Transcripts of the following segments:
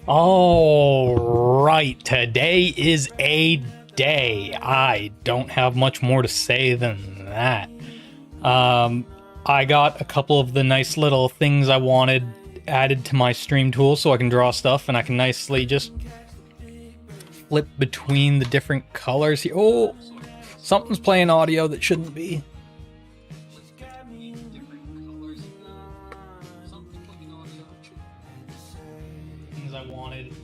All right, today is a day. I don't have much more to say than that. I got a couple of the nice little things I wanted added to my stream tool so I can draw stuff and I can nicely just flip between the different colors here. Oh, something's playing audio that shouldn't be. Things I wanted.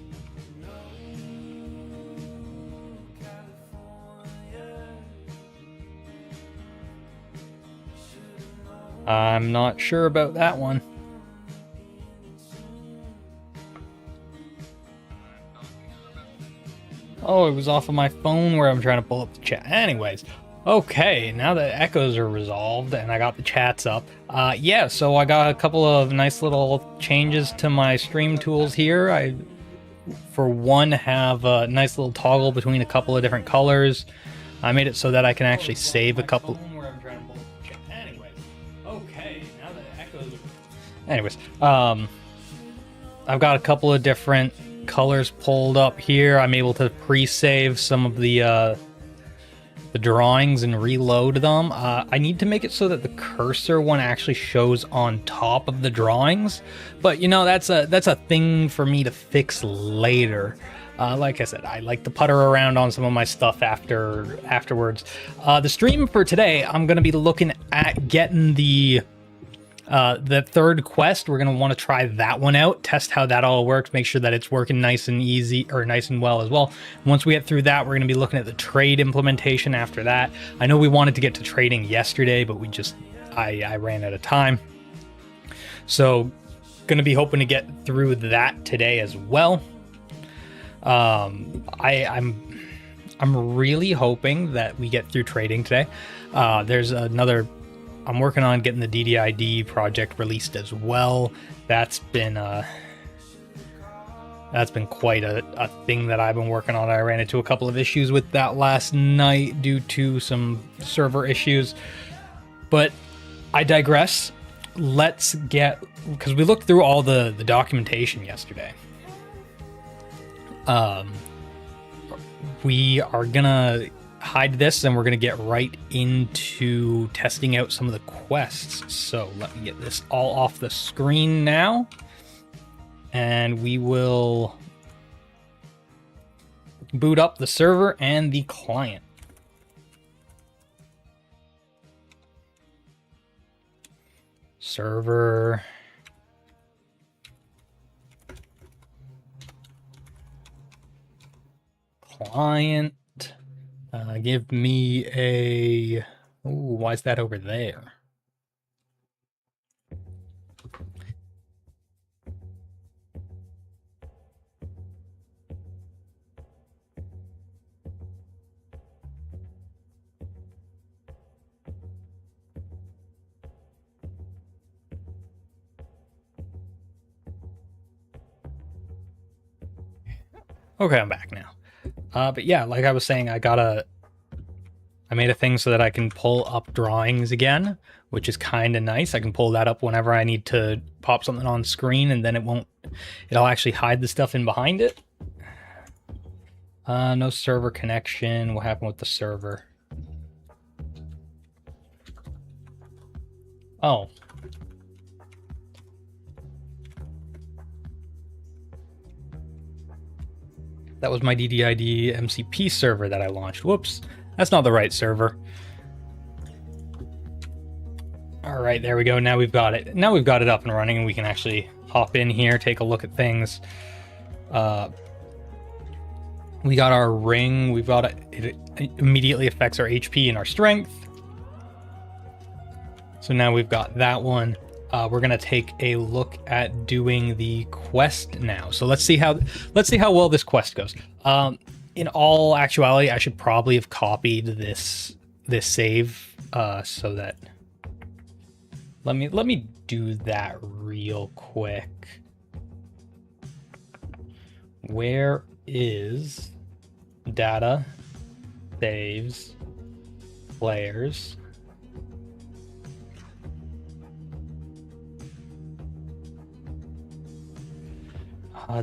I'm not sure about that one. Oh, it was off of my phone where I'm trying to pull up the chat. Anyways, okay, now that echoes are resolved and I got the chats up, yeah, so I got a couple of nice little changes to my stream tools here. I, for one, have a nice little toggle between a couple of different colors. I made it so that I can actually save a couple. Anyways, I've got a couple of different colors pulled up here. I'm able to pre-save some of the drawings and reload them. I need to make it so that the cursor one actually shows on top of the drawings, but you know, that's a thing for me to fix later. Like I said, I like to putter around on some of my stuff afterwards. The stream for today, I'm going to be looking at getting the third quest. We're going to want to try that one out, test how that all works, make sure that it's working nice and easy, or nice and well as well. Once we get through that, we're going to be looking at the trade implementation after that. I know we wanted to get to trading yesterday, but I ran out of time. So going to be hoping to get through that today as well. I'm really hoping that we get through trading today. There's another, I'm working on getting the DDID project released as well. That's been quite a thing that I've been working on. I ran into a couple of issues with that last night due to some server issues, but I digress. Let's get, because we looked through all the documentation yesterday. We are gonna hide this and we're gonna get right into testing out some of the quests. So let me get this all off the screen now, and we will boot up the server and the client. Server. Client. Give me a... Ooh, why is that over there? Okay, I'm back now. But yeah, like I was saying, I made a thing so that I can pull up drawings again, which is kind of nice. I can pull that up whenever I need to pop something on screen, and then it'll actually hide the stuff in behind it. No server connection. What happened with the server? Oh. That was my DDID MCP server that I launched. Whoops, that's not the right server. All right, there we go. Now we've got it. Now we've got it up and running, and we can actually hop in here, take a look at things. We got our ring. We've got it immediately affects our HP and our strength. So now we've got that one. We're gonna take a look at doing the quest now. So let's see how well this quest goes. In all actuality, I should probably have copied this save so that let me do that real quick. Where is data, saves, players?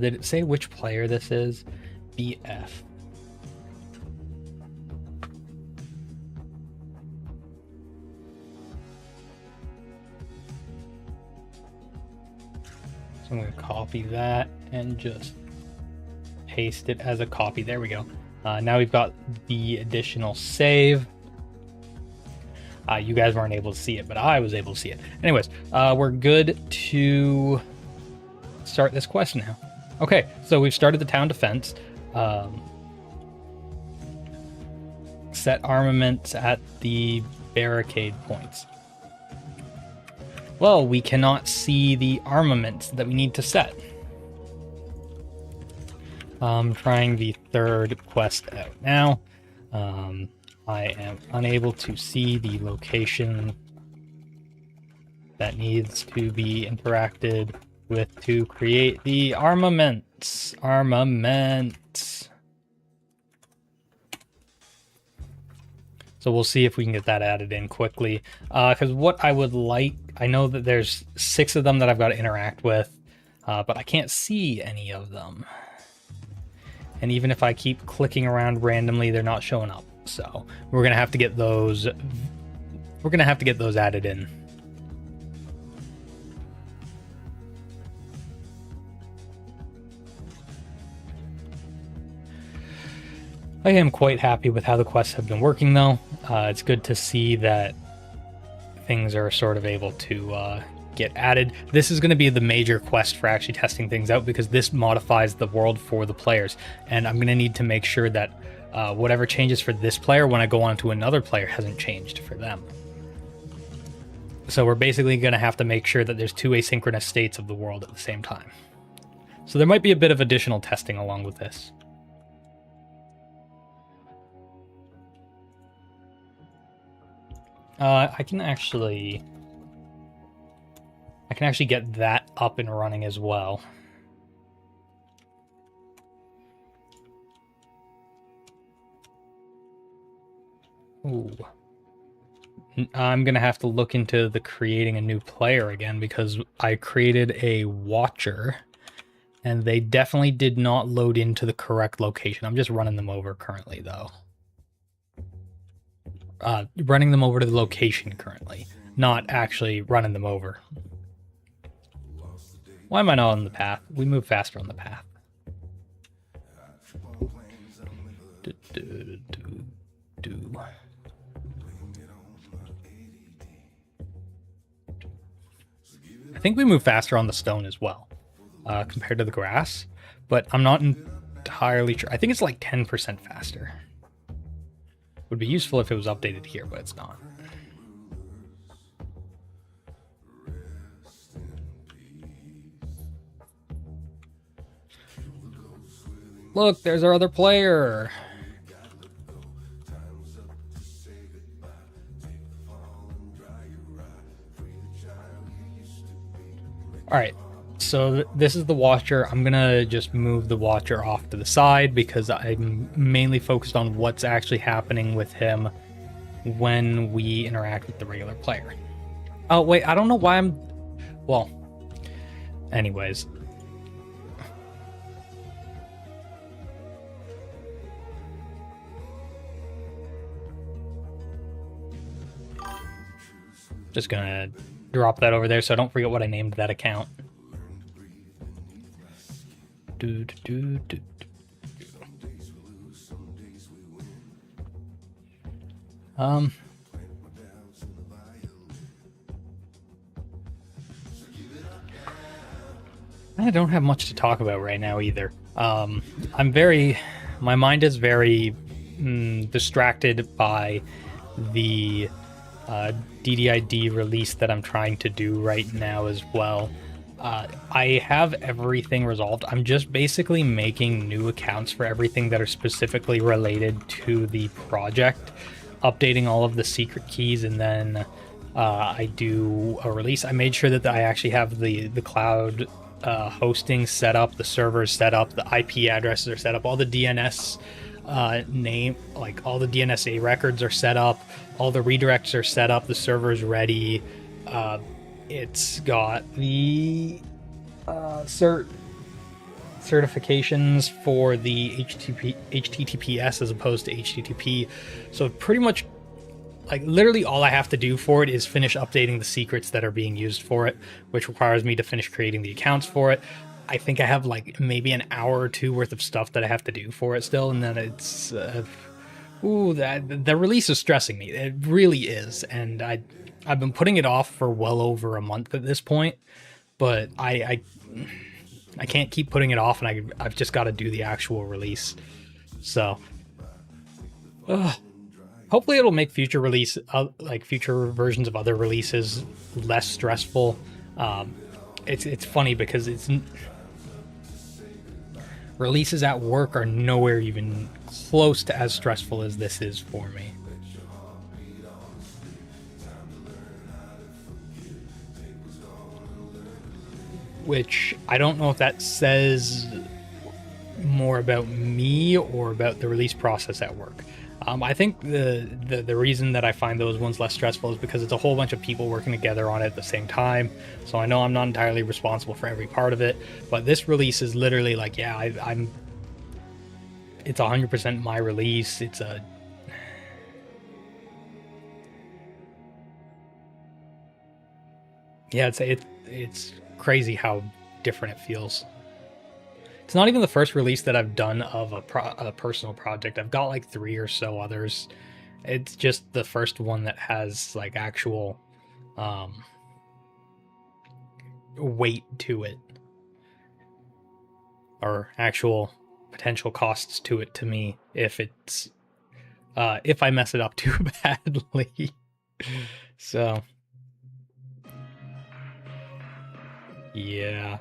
Did it say which player this is? BF. So I'm going to copy that and just paste it as a copy. There we go. Now we've got the additional save. You guys weren't able to see it, but I was able to see it. Anyways, we're good to start this quest now. Okay, so we've started the town defense. Set armaments at the barricade points. Well, we cannot see the armaments that we need to set. I'm trying the third quest out now. I am unable to see the location that needs to be interacted with to create the armaments. Armaments. So we'll see if we can get that added in quickly. Because what I would like, I know that there's 6 of them that I've got to interact with, but I can't see any of them. And even if I keep clicking around randomly, they're not showing up. So we're gonna have to get those. We're gonna have to get those added in. I am quite happy with how the quests have been working, though. It's good to see that things are sort of able to get added. This is going to be the major quest for actually testing things out, because this modifies the world for the players, and I'm going to need to make sure that whatever changes for this player when I go on to another player hasn't changed for them. So we're basically going to have to make sure that there's 2 asynchronous states of the world at the same time. So there might be a bit of additional testing along with this. I can actually get that up and running as well. Ooh. I'm going to have to look into the creating a new player again, because I created a watcher and they definitely did not load into the correct location. I'm just running them over currently, though. Running them over to the location currently, not actually running them over. Why am I not on the path? We move faster on the path. I think we move faster on the stone as well, compared to the grass, but I'm not entirely sure. I think it's like 10% faster. Would be useful if it was updated here, but it's not. Look, there's our other player. All right, so this is the watcher. I'm gonna just move the watcher off to the side because I'm mainly focused on what's actually happening with him when we interact with the regular player. Oh wait, I don't know why I'm, well, anyways. Just gonna drop that over there so I don't forget what I named that account. I don't have much to talk about right now either. My mind is very distracted by the DDID release that I'm trying to do right now as well. I have everything resolved. I'm just basically making new accounts for everything that are specifically related to the project, updating all of the secret keys, and then I do a release. I made sure that I actually have the cloud hosting set up, the servers set up, the IP addresses are set up, all the DNS all the DNSA records are set up, all the redirects are set up, the server's ready. It's got the certifications for the HTTPS as opposed to HTTP. So pretty much, like, literally all I have to do for it is finish updating the secrets that are being used for it, which requires me to finish creating the accounts for it. I think I have like maybe an hour or two worth of stuff that I have to do for it still, and then it's that the release is stressing me. It really is, and I've been putting it off for well over a month at this point, but I can't keep putting it off, and I've just got to do the actual release. So hopefully it'll make future future versions of other releases less stressful. It's funny because releases at work are nowhere even close to as stressful as this is for me. Which I don't know if that says more about me or about the release process at work. I think the reason that I find those ones less stressful is because it's a whole bunch of people working together on it at the same time. So I know I'm not entirely responsible for every part of it, but this release is literally like, yeah, it's 100% my release. It's crazy how different it feels. It's not even the first release that I've done of a personal project. I've got like 3 or so others. It's just the first one that has like actual weight to it, or actual potential costs to it to me if I mess it up too badly. So yeah.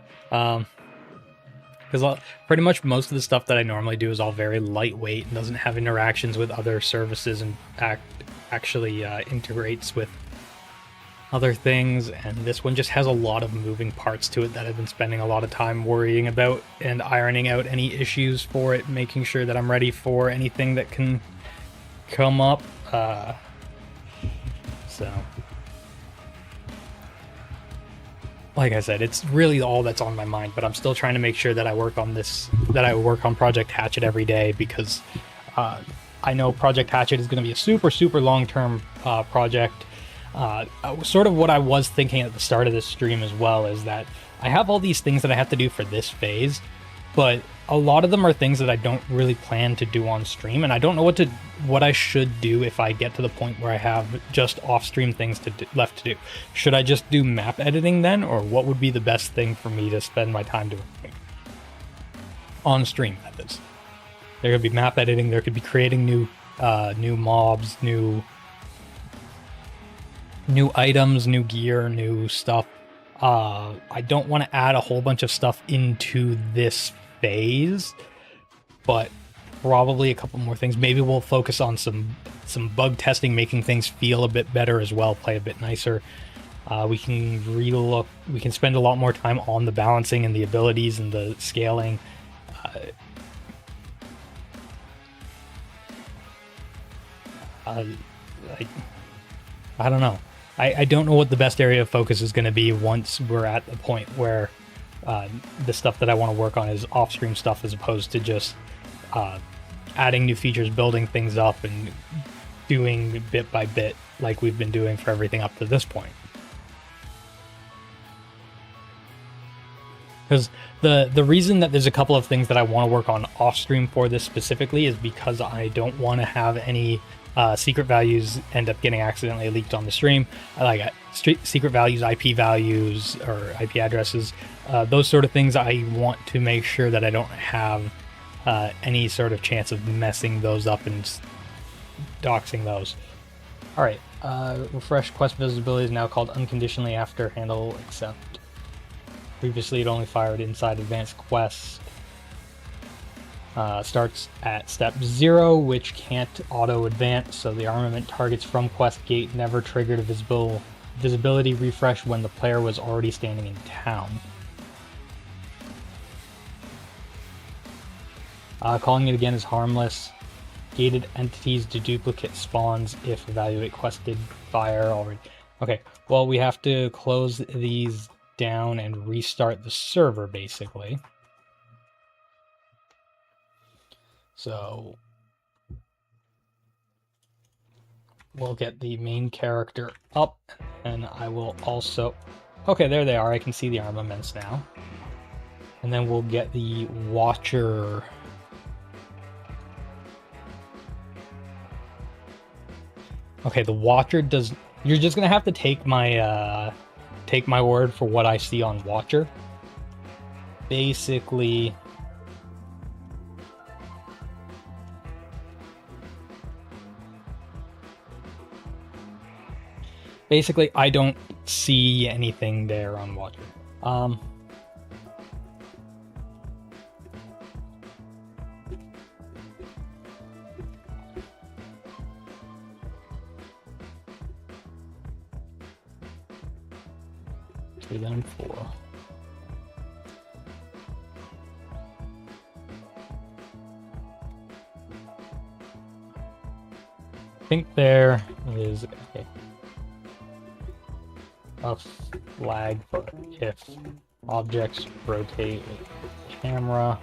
Because pretty much most of the stuff that I normally do is all very lightweight and doesn't have interactions with other services and actually integrates with other things. And this one just has a lot of moving parts to it that I've been spending a lot of time worrying about and ironing out any issues for it, making sure that I'm ready for anything that can come up. So, like I said, it's really all that's on my mind, but I'm still trying to make sure that I work on Project Hatchet every day, because I know Project Hatchet is going to be a super, super long-term project. Sort of what I was thinking at the start of this stream as well is that I have all these things that I have to do for this phase, but a lot of them are things that I don't really plan to do on stream, and I don't know what I should do if I get to the point where I have just off-stream things left to do. Should I just do map editing then, or what would be the best thing for me to spend my time doing? On stream, that is. There could be map editing, there could be creating new mobs, new items, new gear, new stuff. I don't want to add a whole bunch of stuff into this phase, but probably a couple more things. Maybe we'll focus on some bug testing, making things feel a bit better as well, play a bit nicer. We can spend a lot more time on the balancing and the abilities and the scaling. I don't know. I don't know what the best area of focus is going to be once we're at the point where the stuff that I want to work on is off-stream stuff as opposed to just adding new features, building things up, and doing bit by bit like we've been doing for everything up to this point. Because the reason that there's a couple of things that I want to work on off-stream for this specifically is because I don't want to have any secret values end up getting accidentally leaked on the stream. Like secret values, IP values, or IP addresses, those sort of things. I want to make sure that I don't have any sort of chance of messing those up and doxing those. Alright, refresh quest visibility is now called unconditionally after handle accept. Previously it only fired inside advanced quest. Starts at step 0, which can't auto-advance, so the armament targets from quest gate never triggered a visibility refresh when the player was already standing in town. Calling it again is harmless. Gated entities do duplicate spawns if evaluate quest did fire already. Okay, well, we have to close these down and restart the server, basically. So we'll get the main character up, and I will also... Okay, there they are. I can see the armaments now. And then we'll get the Watcher. Okay, the Watcher does... You're just gonna have to take my word for what I see on Watcher. Basically... Basically, I don't see anything there on Watcher. Then 4. I think there is a flag for if objects rotate with the camera.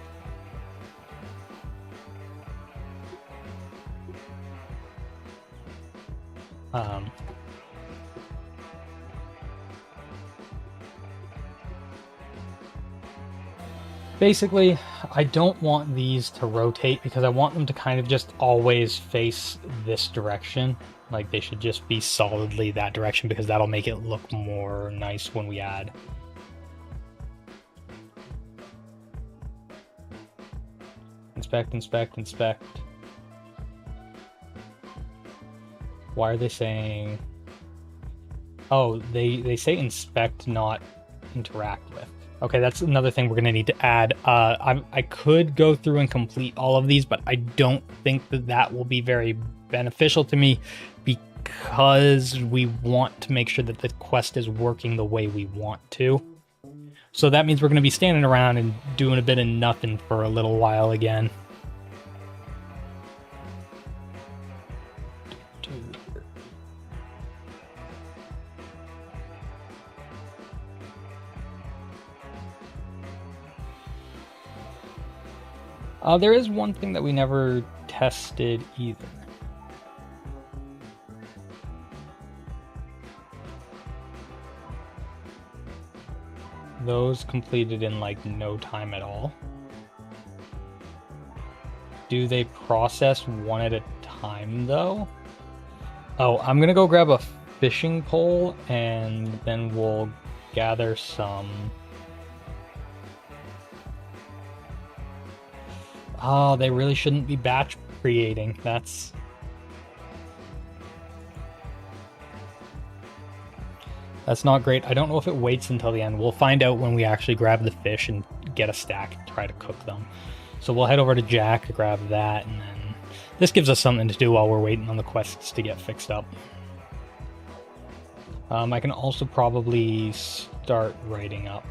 Basically, I don't want these to rotate because I want them to kind of just always face this direction. Like, they should just be solidly that direction because that'll make it look more nice when we add. Inspect, inspect, inspect. Why are they saying... Oh, they say inspect, not interact with. Okay, that's another thing we're going to need to add. I could go through and complete all of these, but I don't think that will be very beneficial to me because we want to make sure that the quest is working the way we want to. So that means we're going to be standing around and doing a bit of nothing for a little while again. There is one thing that we never tested either. Those completed in like no time at all. Do they process one at a time though? Oh, I'm gonna go grab a fishing pole and then we'll gather some... Oh, they really shouldn't be batch creating. That's not great. I don't know if it waits until the end. We'll find out when we actually grab the fish and get a stack and try to cook them. So we'll head over to Jack to grab that, and then this gives us something to do while we're waiting on the quests to get fixed up. I can also probably start writing up.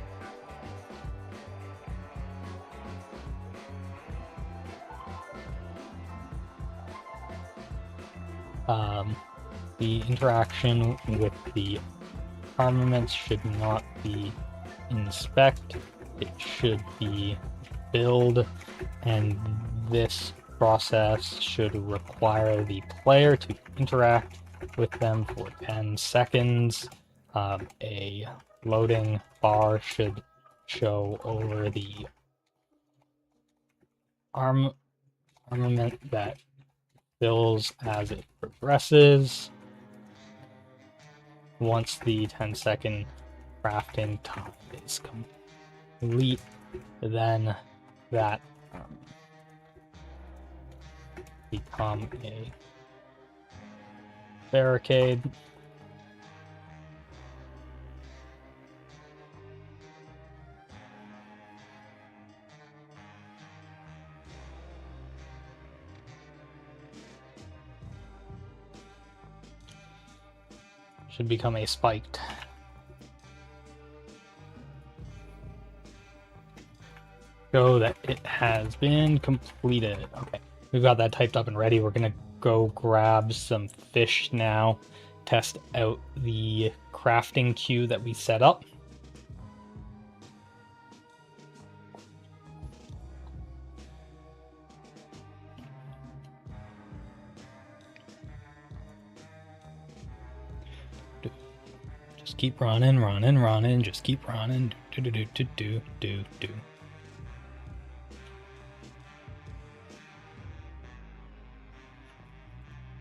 The interaction with the armaments should not be inspect, it should be build, and this process should require the player to interact with them for 10 seconds. A loading bar should show over the armament that fills as it progresses. Once the 10-second crafting time is complete, then that become a barricade. Should become a spiked. Show that it has been completed. Okay, we've got that typed up and ready. We're gonna go grab some fish now, test out the crafting queue that we set up. Just keep running, running, running. Just keep running. Do do do do do do do.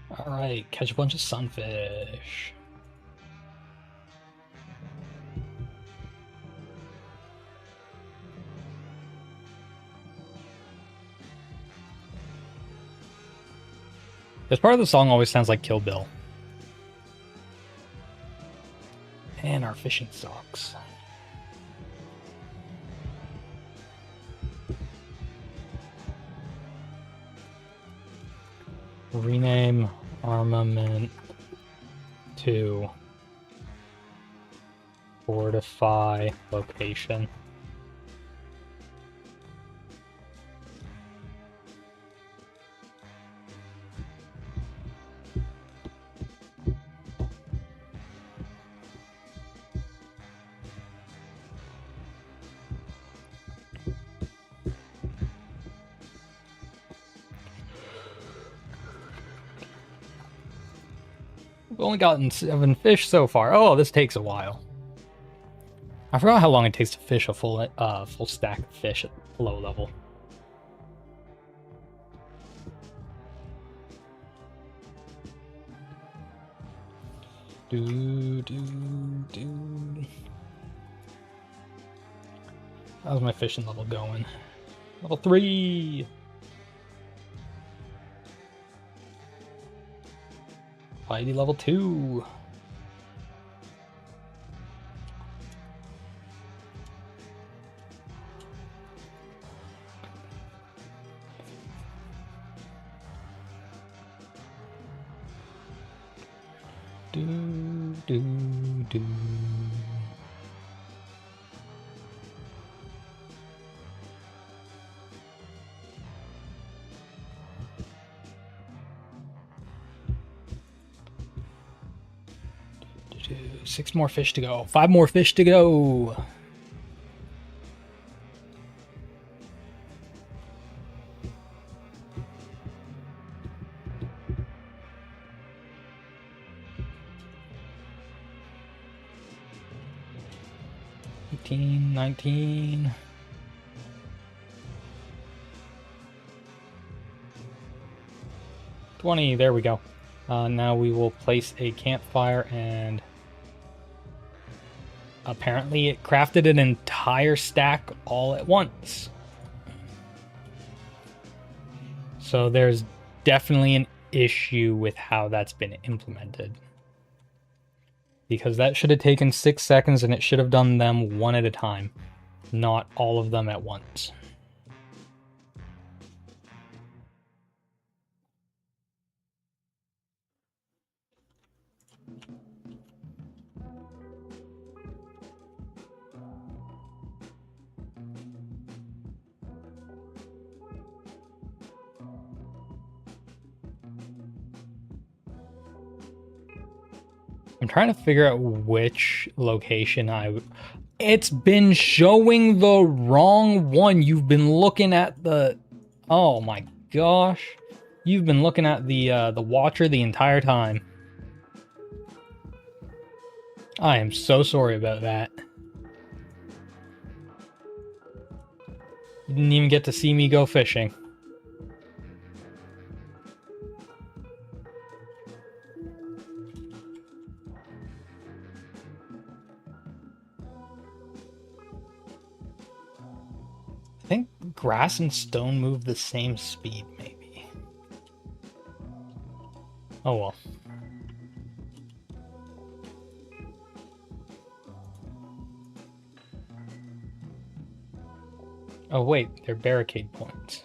All right, catch a bunch of sunfish. This part of the song always sounds like Kill Bill. And our fishing stocks. Rename armament to fortify location. We've only gotten 7 fish so far. Oh, this takes a while. I forgot how long it takes to fish a full stack of fish at low level. How's my fishing level going? Level 3! Piety level 2. Do do do. Six more fish to go. 5 more fish to go. $18, $19. $20, there we go. Now we will place a campfire, and apparently it crafted an entire stack all at once. So there's definitely an issue with how that's been implemented. Because that should have taken 6 seconds and it should have done them one at a time, not all of them at once. I'm trying to figure out which location It's been showing the wrong one. You've been looking at the... Oh my gosh. You've been looking at the watcher the entire time. I am so sorry about that. You didn't even get to see me go fishing. I think grass and stone move the same speed, maybe. Oh well. Oh wait, they're barricade points.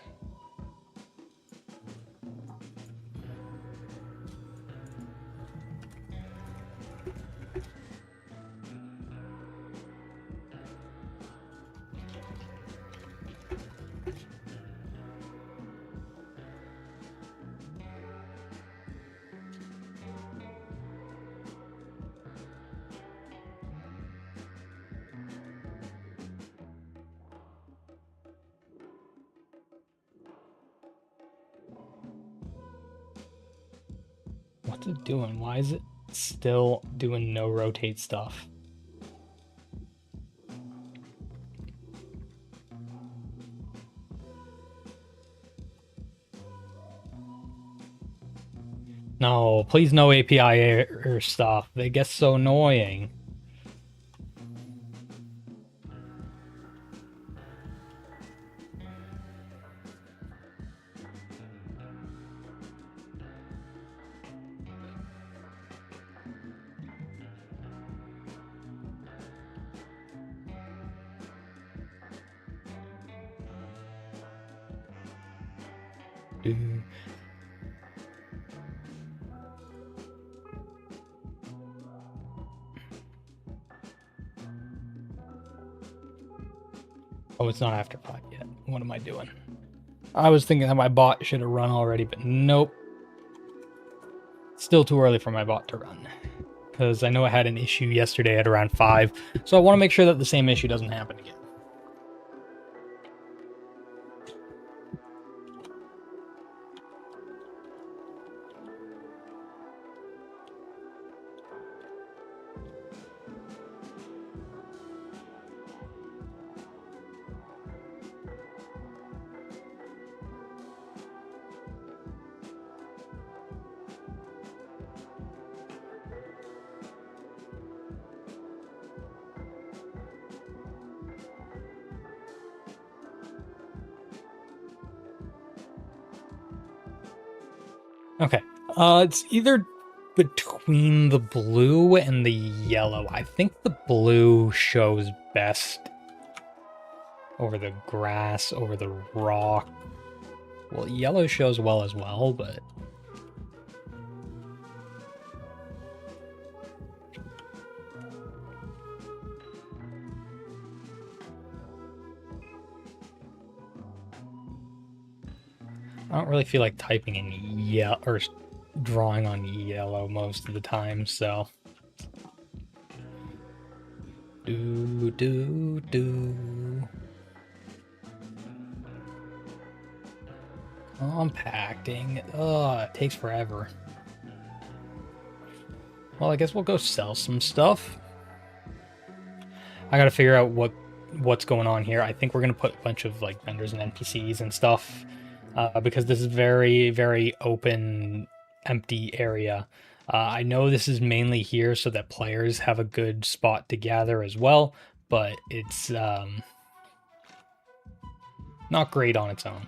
What's it doing? Why is it still doing no rotate stuff? No, please no API error stuff. They get so annoying. Oh, it's not after 5 yet. What am I doing? I was thinking that my bot should have run already, but nope. Still too early for my bot to run. Because I know I had an issue yesterday at around 5, so I want to make sure that the same issue doesn't happen again. Okay, it's either between the blue and the yellow. I think the blue shows best over the grass, over the rock. Well, yellow shows well as well, but... I don't really feel like typing in yellow or drawing on yellow most of the time, so... Compacting. Ugh, it takes forever. Well, I guess we'll go sell some stuff. I gotta figure out what's going on here. I think we're gonna put a bunch of like vendors and NPCs and stuff because this is very, very open, empty area. I know this is mainly here so that players have a good spot to gather as well, but it's not great on its own.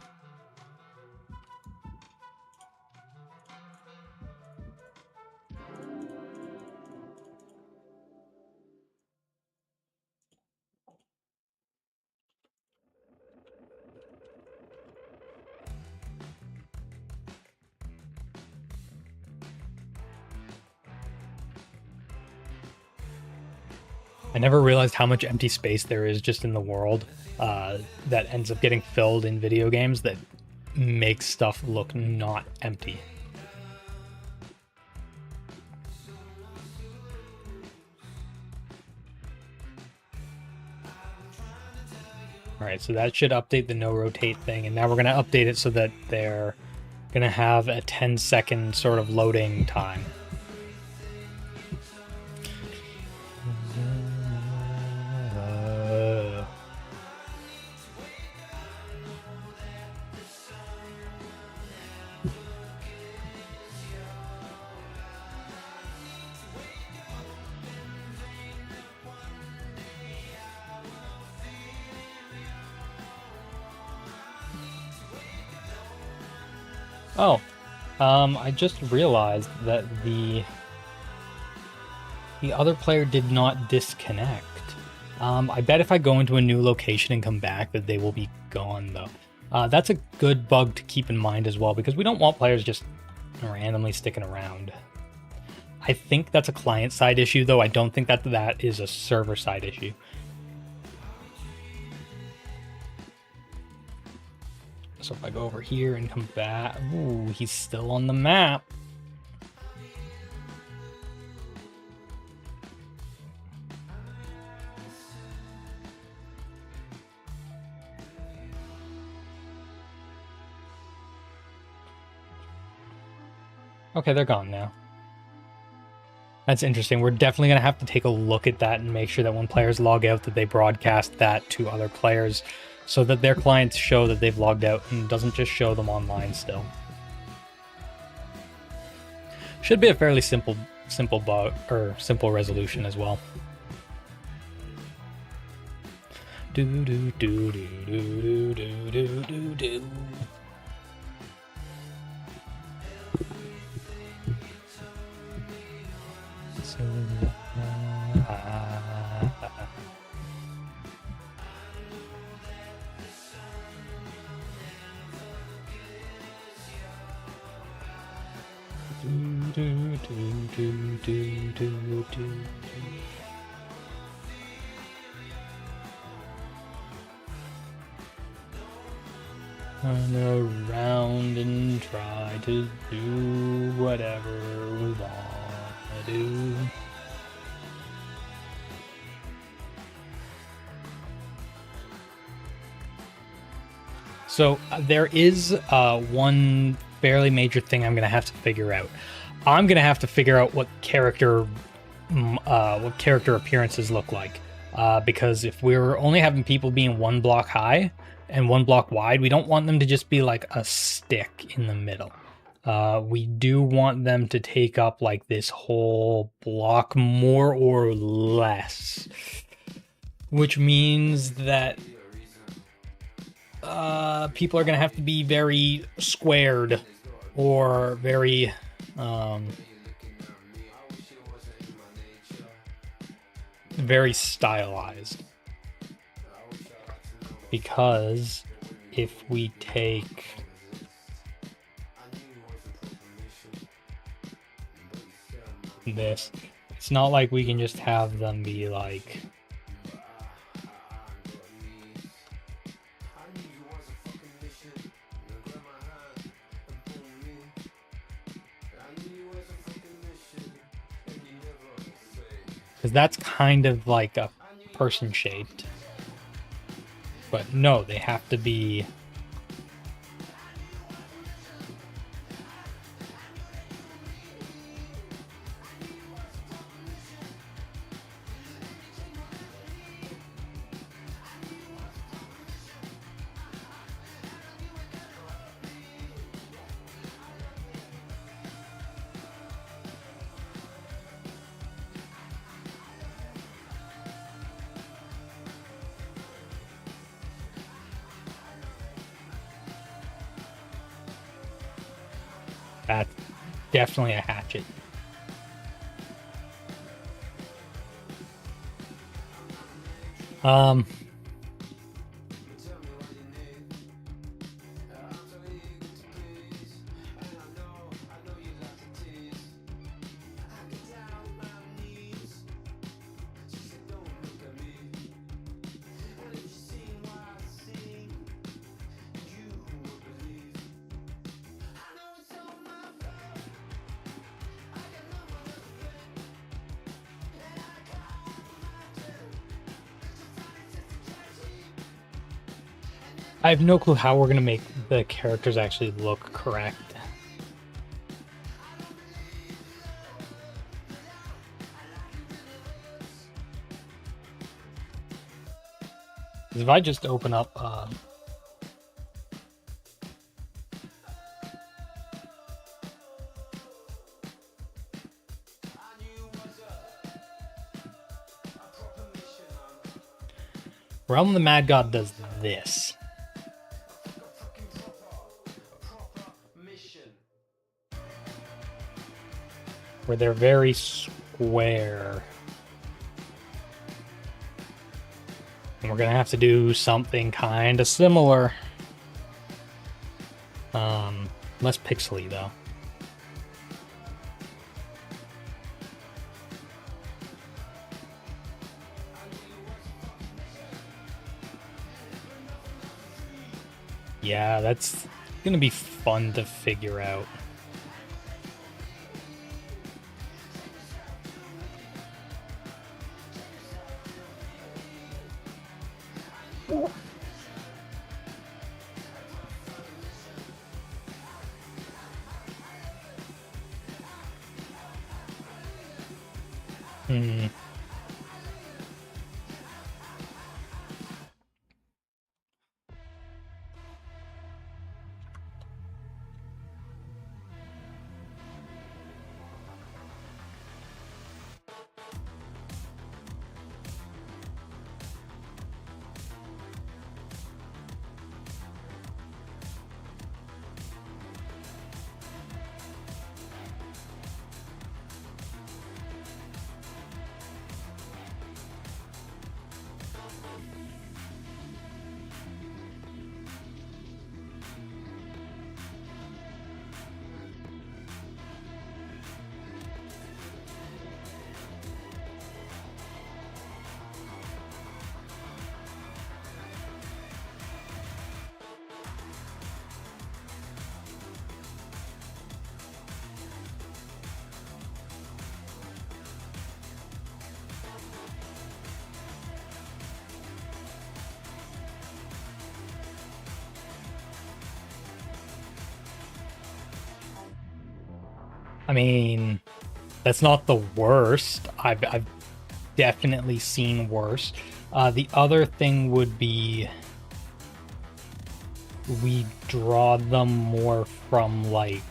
I never realized how much empty space there is just in the world that ends up getting filled in video games that makes stuff look not empty. Alright, so that should update the no rotate thing, and now we're going to update it so that they're going to have a 10-second sort of loading time. Oh, I just realized that the other player did not disconnect. I bet if I go into a new location and come back that they will be gone, though. That's a good bug to keep in mind as well, because we don't want players just randomly sticking around. I think that's a client-side issue, though. I don't think that is a server-side issue. So if I go over here and come back, ooh, he's still on the map. Okay, they're gone now. That's interesting. We're definitely going to have to take a look at that and make sure that when players log out that they broadcast that to other players so that their clients show that they've logged out and doesn't just show them online still. Should be a fairly simple bug or simple resolution as well. Do do do do do do do do do. So, do do do do do do. Run around and try to do whatever we want to do. So there is one fairly major thing I'm gonna have to figure out. I'm gonna have to figure out what character appearances look like, because if we're only having people being 1 block high and 1 block wide, we don't want them to just be like a stick in the middle. We do want them to take up like this whole block more or less, which means that people are going to have to be very squared or very very stylized, because if we take this, it's not like we can just have them be like because that's kind of like a person shaped. But no, they have to be that's definitely a hatchet. I have no clue how we're gonna make the characters actually look correct. If I just open up Realm of the Mad God does this. Where they're very square. And we're gonna have to do something kind of similar. Less pixely though. Yeah, that's gonna be fun to figure out. I mean, that's not the worst. I've definitely seen worse. The other thing would be we draw them more from, like,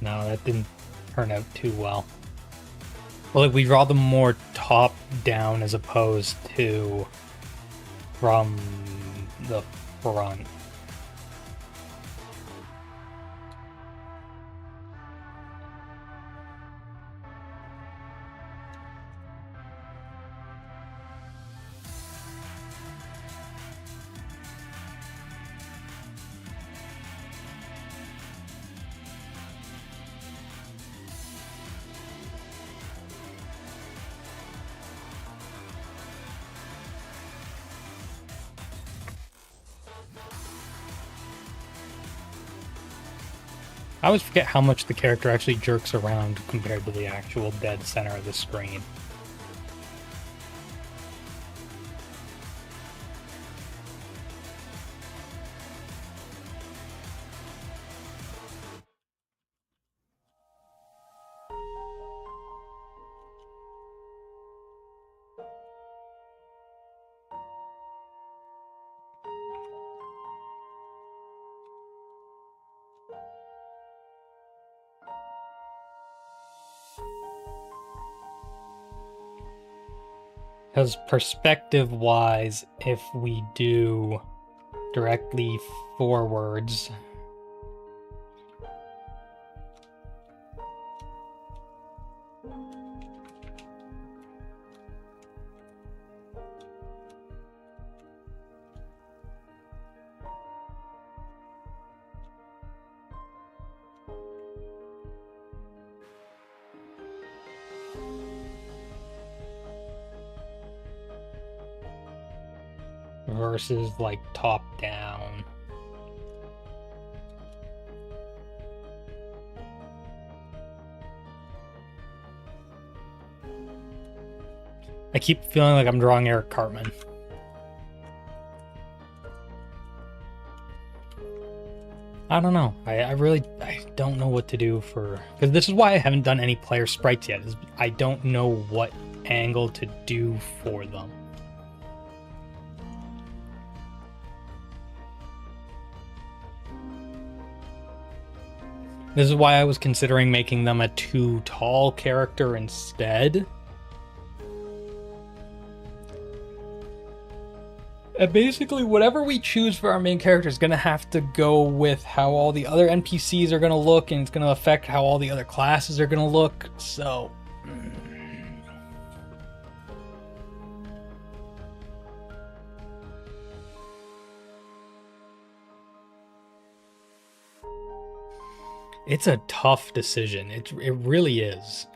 no, that didn't turn out too well. Well, like, we draw them more top down as opposed to from the front. I always forget how much the character actually jerks around compared to the actual dead center of the screen. Because perspective-wise, if we do directly forwards, versus, like, top down. I keep feeling like I'm drawing Eric Cartman. I don't know. I really don't know what to do for... Because this is why I haven't done any player sprites yet. Is I don't know what angle to do for them. This is why I was considering making them a too tall character instead. And basically, whatever we choose for our main character is going to have to go with how all the other NPCs are going to look, and it's going to affect how all the other classes are going to look, so... It's a tough decision. It really is.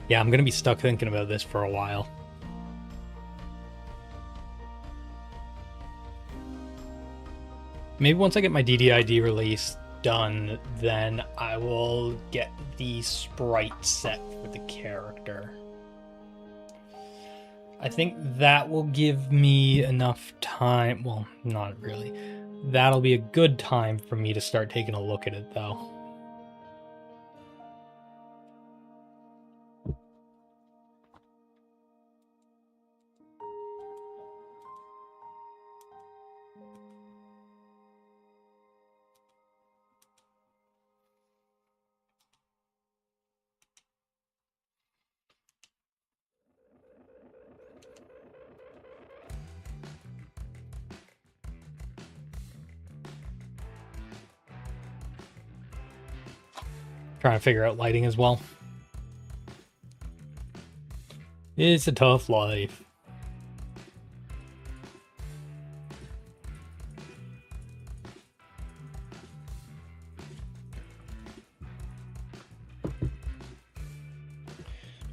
Yeah, I'm gonna be stuck thinking about this for a while. Maybe once I get my DDID released, done, then I will get the sprite set for the character. I think that will give me enough time. Well, not really. That'll be a good time for me to start taking a look at it, though. Trying to figure out lighting as well. It's a tough life.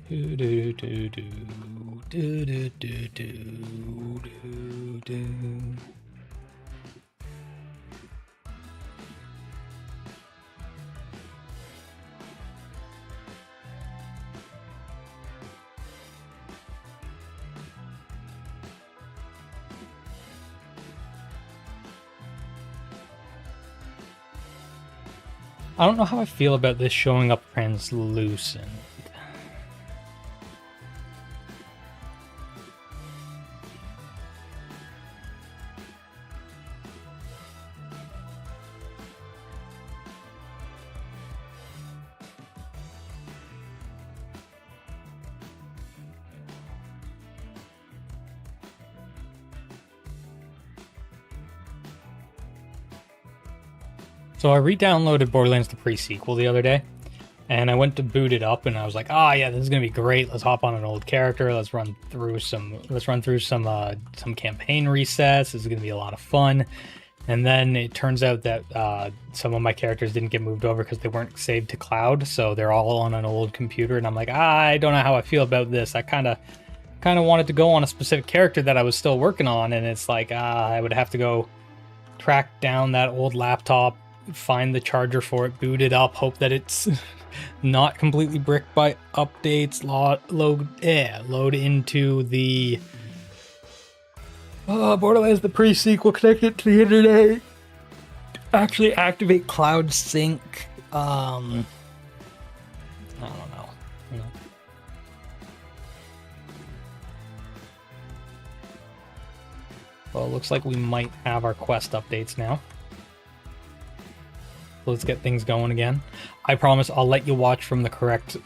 Do do do do do do do do do do. I don't know how I feel about this showing up translucent. So I re-downloaded Borderlands the pre-sequel the other day, and I went to boot it up, and I was like, "Ah, yeah, this is gonna be great. Let's hop on an old character. Let's run through some campaign resets. This is gonna be a lot of fun." And then it turns out that some of my characters didn't get moved over because they weren't saved to cloud, so they're all on an old computer. And I'm like, I don't know how I feel about this. I kind of wanted to go on a specific character that I was still working on, and it's like I would have to go track down that old laptop, find the charger for it, boot it up, hope that it's not completely bricked by updates, load into the Borderlands the pre-sequel, connect it to the internet, actually activate cloud sync. I don't know. Well, it looks like we might have our quest updates now. Let's get things going again. I promise I'll let you watch from the correct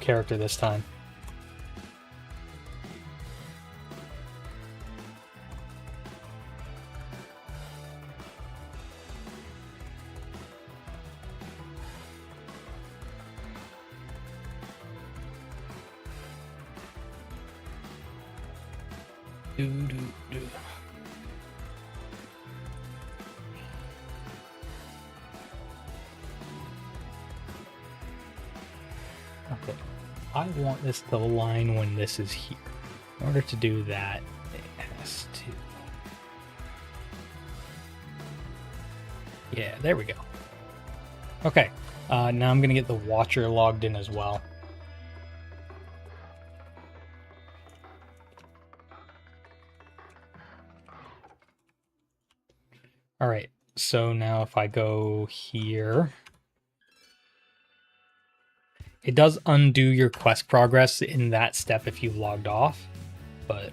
character this time. Do, do, do. Okay, I want this to align when this is here. In order to do that, it has to... Yeah, there we go. Okay, now I'm gonna get the watcher logged in as well. All right, so now if I go here, it does undo your quest progress in that step if you logged off, but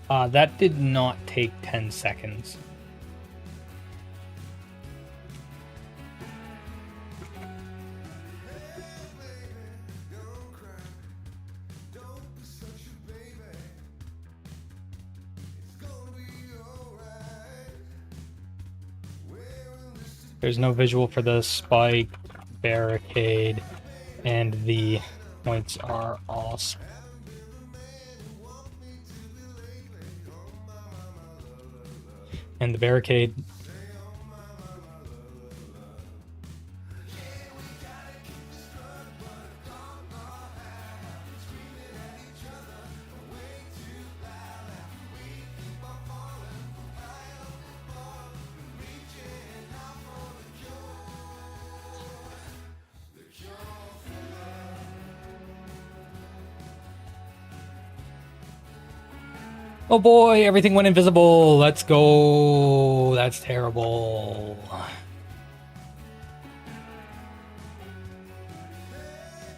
that did not take 10 seconds. There's no visual for the spike, barricade, and the points are all... And the barricade... Oh boy, everything went invisible. Let's go. That's terrible.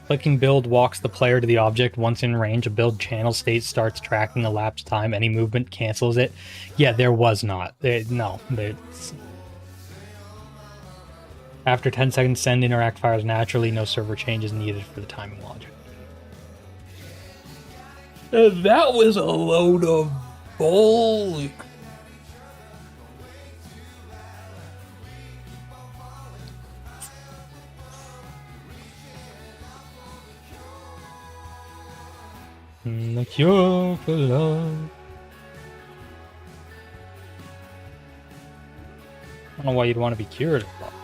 Clicking build walks the player to the object. Once in range, a build channel state starts tracking elapsed time. Any movement cancels it. Yeah, there was not. After 10 seconds, send interact fires naturally. No server changes needed for the timing logic. That was a load of bull. The cure for love. I don't know why you'd want to be cured of love.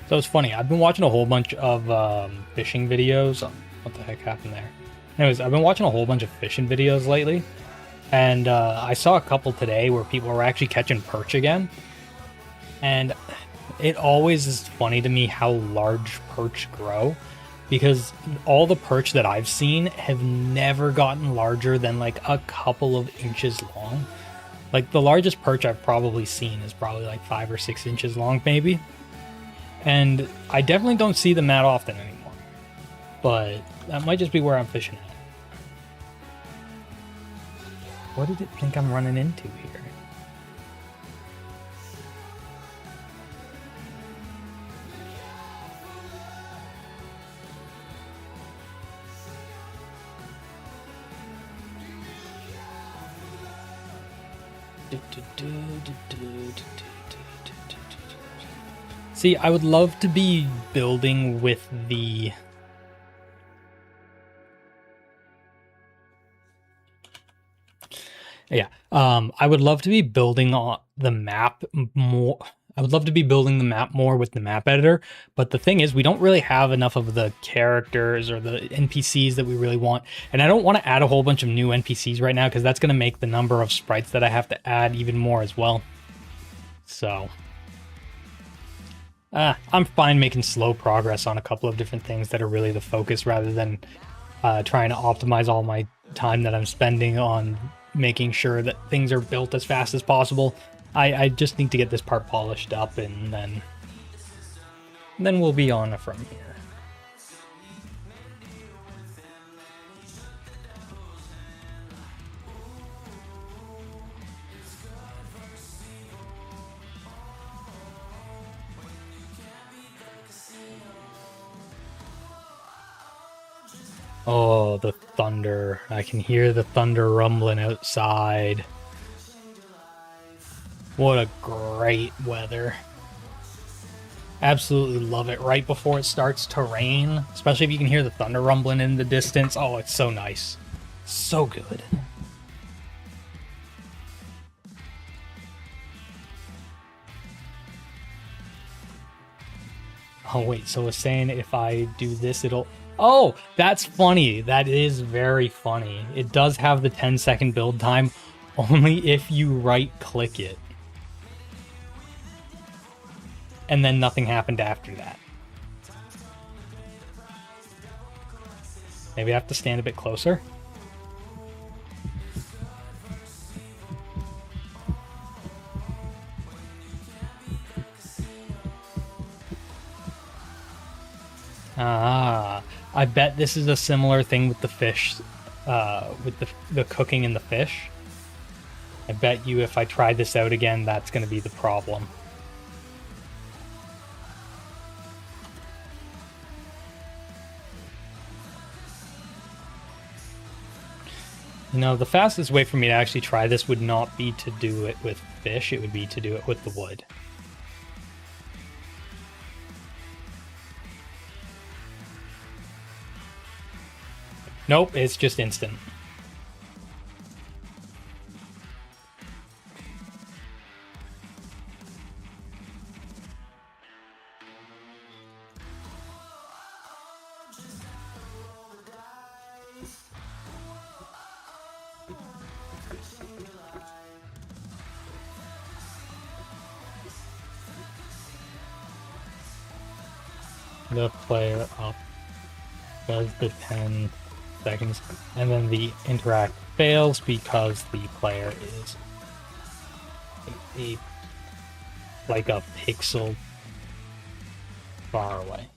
So it's funny. I've been watching a whole bunch of fishing videos. What the heck happened there? Anyways, I've been watching a whole bunch of fishing videos lately. And I saw a couple today where people were actually catching perch again. And it always is funny to me how large perch grow. Because all the perch that I've seen have never gotten larger than like a couple of inches long. Like the largest perch I've probably seen is probably like 5 or 6 inches long maybe. And I definitely don't see them that often anymore. But that might just be where I'm fishing at. What did it think I'm running into here? See, I would love to be building with the... Yeah, I would love to be building on the map more. I would love to be building the map more with the map editor, but the thing is we don't really have enough of the characters or the NPCs that we really want. And I don't want to add a whole bunch of new NPCs right now because that's going to make the number of sprites that I have to add even more as well. So... I'm fine making slow progress on a couple of different things that are really the focus rather than trying to optimize all my time that I'm spending on making sure that things are built as fast as possible. I just need to get this part polished up and then we'll be on from here. Oh, the thunder. I can hear the thunder rumbling outside. What a great weather. Absolutely love it right before it starts to rain, especially if you can hear the thunder rumbling in the distance. Oh, it's so nice. So good. Oh, wait, so it's saying if I do this, it'll... Oh, that's funny. That is very funny. It does have the 10-second build time only if you right-click it. And then nothing happened after that. Maybe I have to stand a bit closer. Ah, I bet this is a similar thing with the fish, with the cooking in the fish. I bet you if I try this out again, that's going to be the problem. You know, the fastest way for me to actually try this would not be to do it with fish, it would be to do it with the wood. Nope, it's just instant. the player up does the 10 seconds, and then the interact fails because the player is like a pixel far away.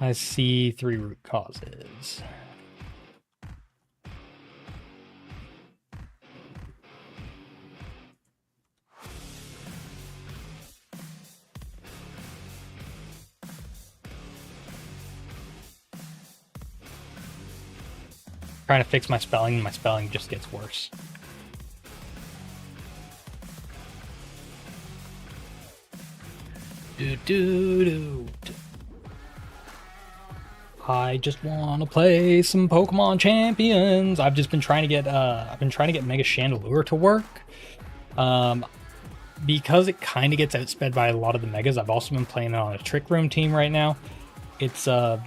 I see 3 root causes. Trying to fix my spelling just gets worse. I just want to play some Pokemon Champions. I've just been trying to get Mega Chandelure to work. Because it kind of gets outsped by a lot of the Megas. I've also been playing it on a Trick Room team right now. It's a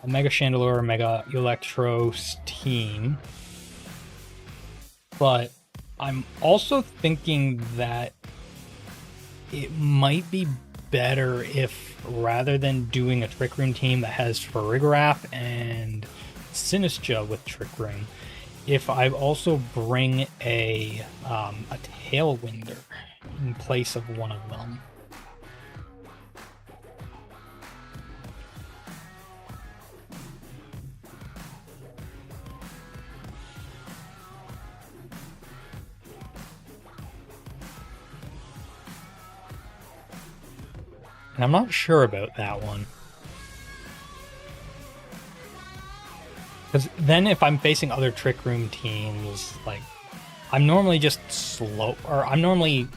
Mega Chandelure, Mega Electros team. But I'm also thinking that it might be better if, rather than doing a Trick Room team that has Farigiraf and Sinistcha with Trick Room, if I also bring a Tailwinder in place of one of them. And I'm not sure about that one. Because then if I'm facing other Trick Room teams, like, I'm normally just slow, or I'm normally...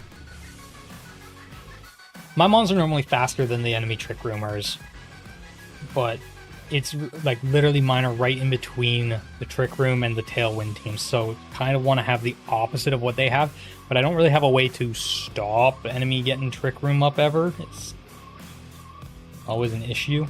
My mons are normally faster than the enemy Trick Roomers, but it's like literally mine are right in between the Trick Room and the Tailwind team, so kind of want to have the opposite of what they have, but I don't really have a way to stop enemy getting Trick Room up ever. It's always an issue.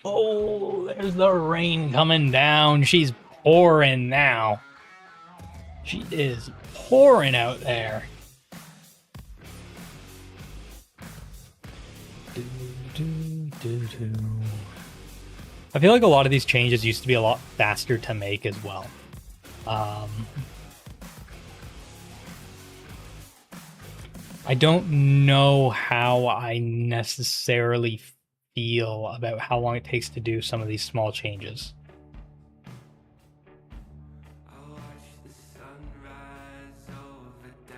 Oh, there's the rain coming down. She's pouring now. She is pouring out there. I feel like a lot of these changes used to be a lot faster to make as well. I don't know how I necessarily feel about how long it takes to do some of these small changes.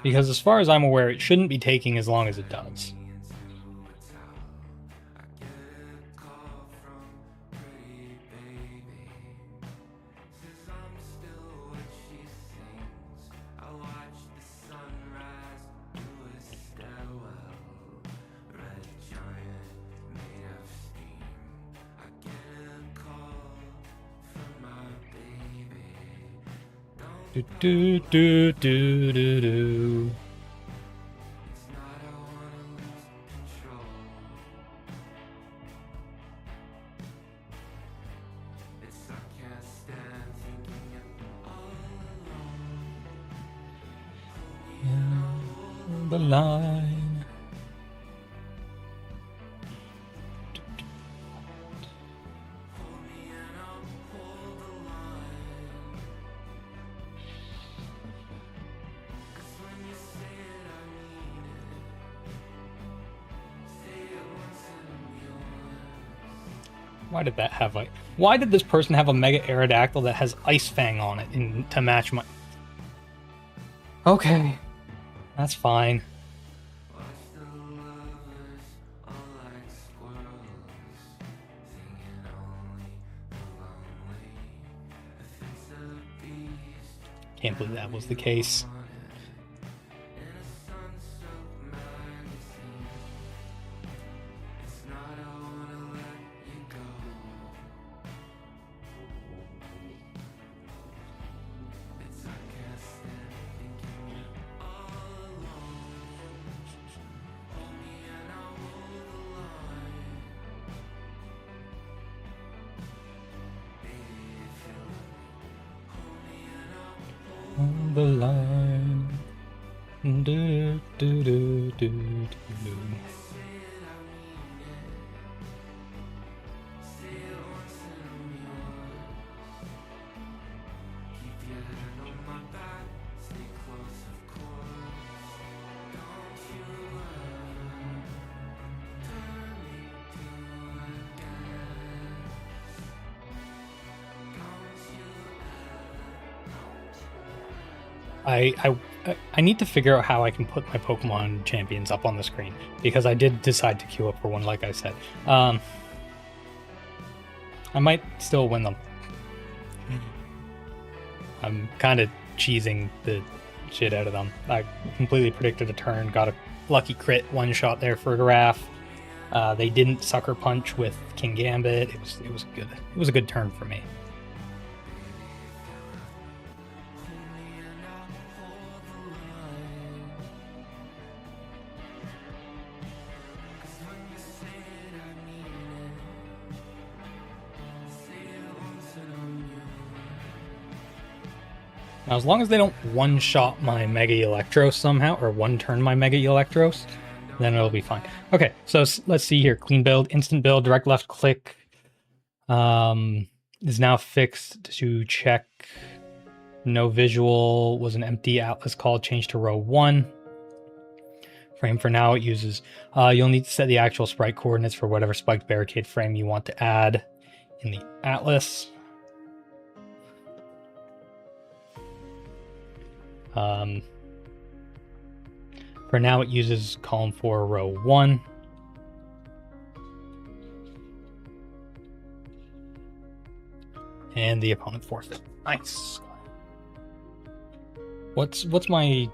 Because as far as I'm aware, it shouldn't be taking as long as it does. Do do do do do. The line. Why did that have like? Why did this person have a Mega Aerodactyl that has Ice Fang on it to match my? Okay, that's fine. Can't believe that was the case. the line. Do, do, do, do, do. I need to figure out how I can put my Pokemon champions up on the screen, because I did decide to queue up for one, like I said. I might still win them. I'm kind of cheesing the shit out of them. I completely predicted a turn, got a lucky crit one shot there for Giraffe. They didn't sucker punch with King Gambit. It was good. It was a good turn for me. Now, as long as they don't one-shot my Mega Electros somehow, or one-turn my Mega Electros, then it'll be fine. Okay, so let's see here. Clean build, instant build, direct left click is now fixed to check. No visual was an empty atlas call, changed to row 1. Frame for now it uses. You'll need to set the actual sprite coordinates for whatever spiked barricade frame you want to add in the atlas. For now, it uses column 4, row 1. And the opponent forfeit. Nice. What's my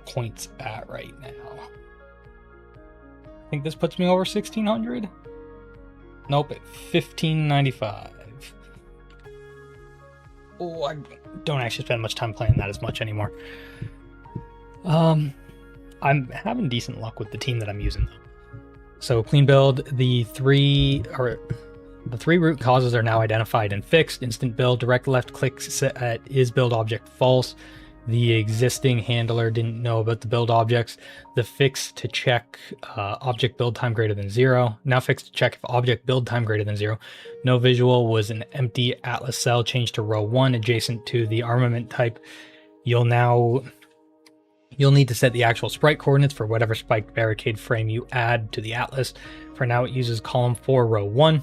points at right now? I think this puts me over 1,600. Nope, at 1,595. Oh, I don't actually spend much time playing that as much anymore. I'm having decent luck with the team that I'm using though. So clean build, the three root causes are now identified and fixed. Instant build, direct left click set at is build object false. The existing handler didn't know about the build objects. The fix to check object build time greater than 0. Now fixed to check if object build time greater than 0. No visual was an empty atlas cell changed to row 1 adjacent to the armament type. You'll need to set the actual sprite coordinates for whatever spiked barricade frame you add to the atlas. For now it uses column 4 row 1.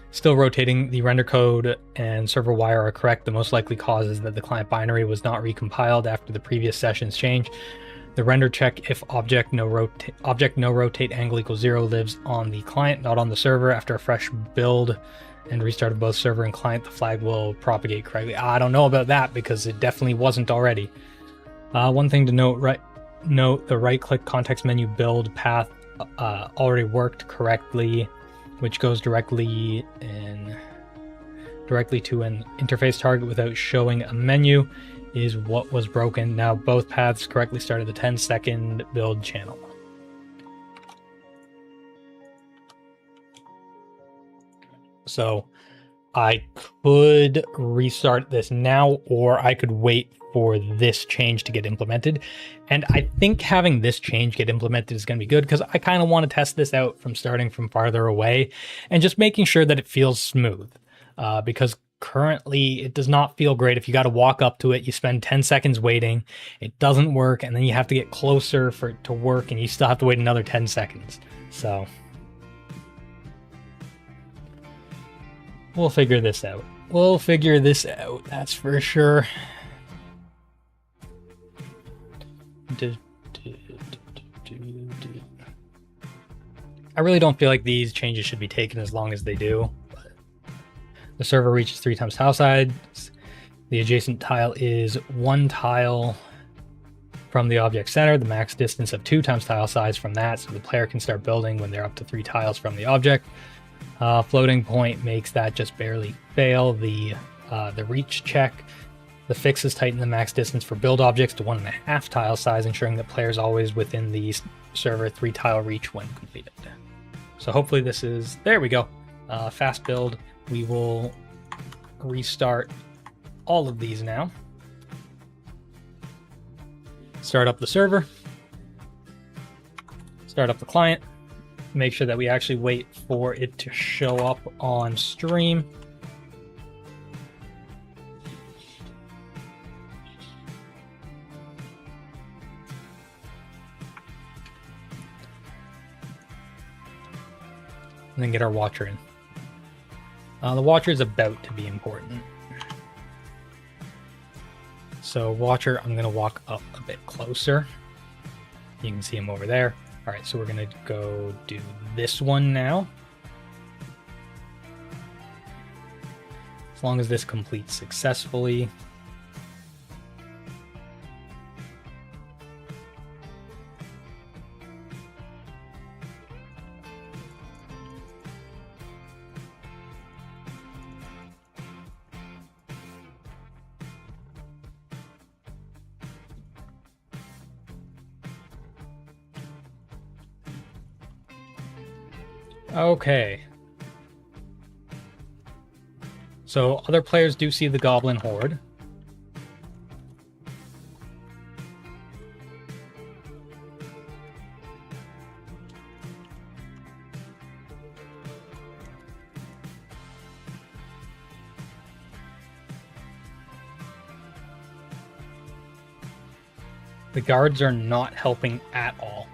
Still rotating, the render code and server wire are correct. The most likely cause is that the client binary was not recompiled after the previous session's change. The render check if object no rotate angle equals 0 lives on the client, not on the server. After a fresh build and restart of both server and client, the flag will propagate correctly. I don't know about that because it definitely wasn't already. One thing to note, the right click context menu build path already worked correctly, which goes directly to an interface target without showing a menu, is what was broken. Now both paths correctly started the 10-second build channel. So I could restart this now, or I could wait for this change to get implemented. And I think having this change get implemented is going to be good, because I kind of want to test this out from starting from farther away and just making sure that it feels smooth. Because currently it does not feel great. If you got to walk up to it, you spend 10 seconds waiting, it doesn't work, and then you have to get closer for it to work, and you still have to wait another 10 seconds. So we'll figure this out. We'll figure this out, that's for sure. I really don't feel like these changes should be taken as long as they do. The server reaches 3 times tile size. The adjacent tile is 1 tile from the object center. The max distance of 2 times tile size from that, so the player can start building when they're up to 3 tiles from the object. Floating point makes that just barely fail. The reach check. The fixes tighten the max distance for build objects to 1.5 tile size, ensuring that players always within the server 3 tile reach when completed. So hopefully this is, there we go. Fast build. We will restart all of these now. Start up the server. Start up the client. Make sure that we actually wait for it to show up on stream. And then get our watcher in. The watcher is about to be important. So watcher, I'm going to walk up a bit closer. You can see him over there. All right, so we're going to go do this one now. As long as this completes successfully. Okay. So other players do see the goblin horde. The guards are not helping at all.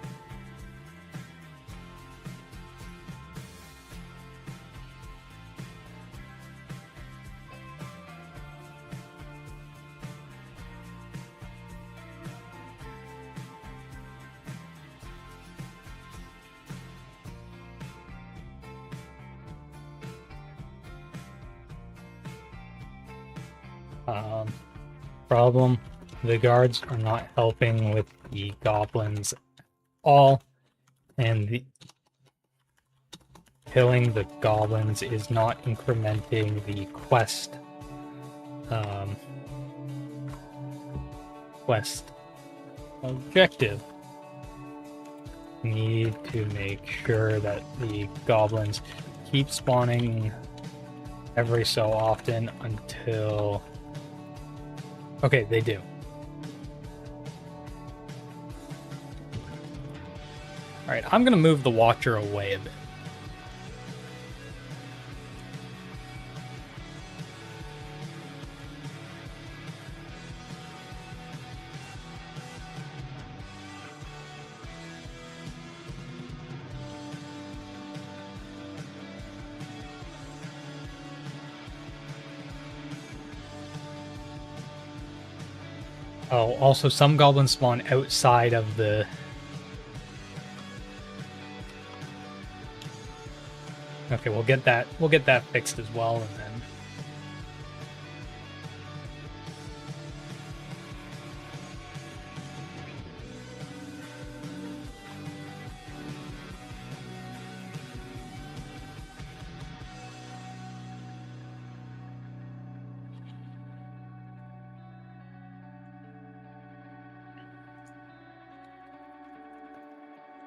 Problem, the guards are not helping with the goblins at all, and the killing the goblins is not incrementing the quest objective. Need to make sure that the goblins keep spawning every so often until... Okay, they do. Alright, I'm gonna move the watcher away a bit. Oh, also some goblins spawn outside of the... Okay, we'll get that fixed as well, and then...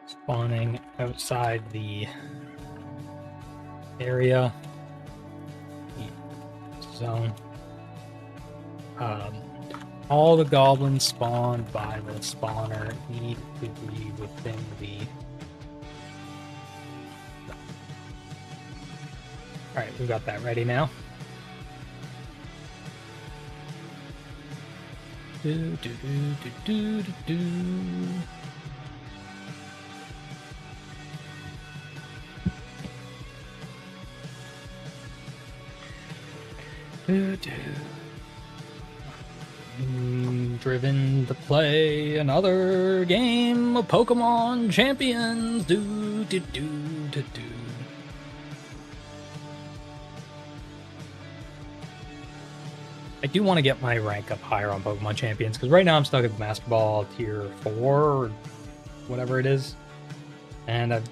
Spawning outside the area zone. All the goblins spawned by the spawner need to be within the... Alright, we've got that ready now. Do, do, do, do, do, do. Driven to play another game of Pokemon Champions. Do do do do do. I do want to get my rank up higher on Pokemon Champions because right now I'm stuck at Master Ball tier 4 or whatever it is, and I've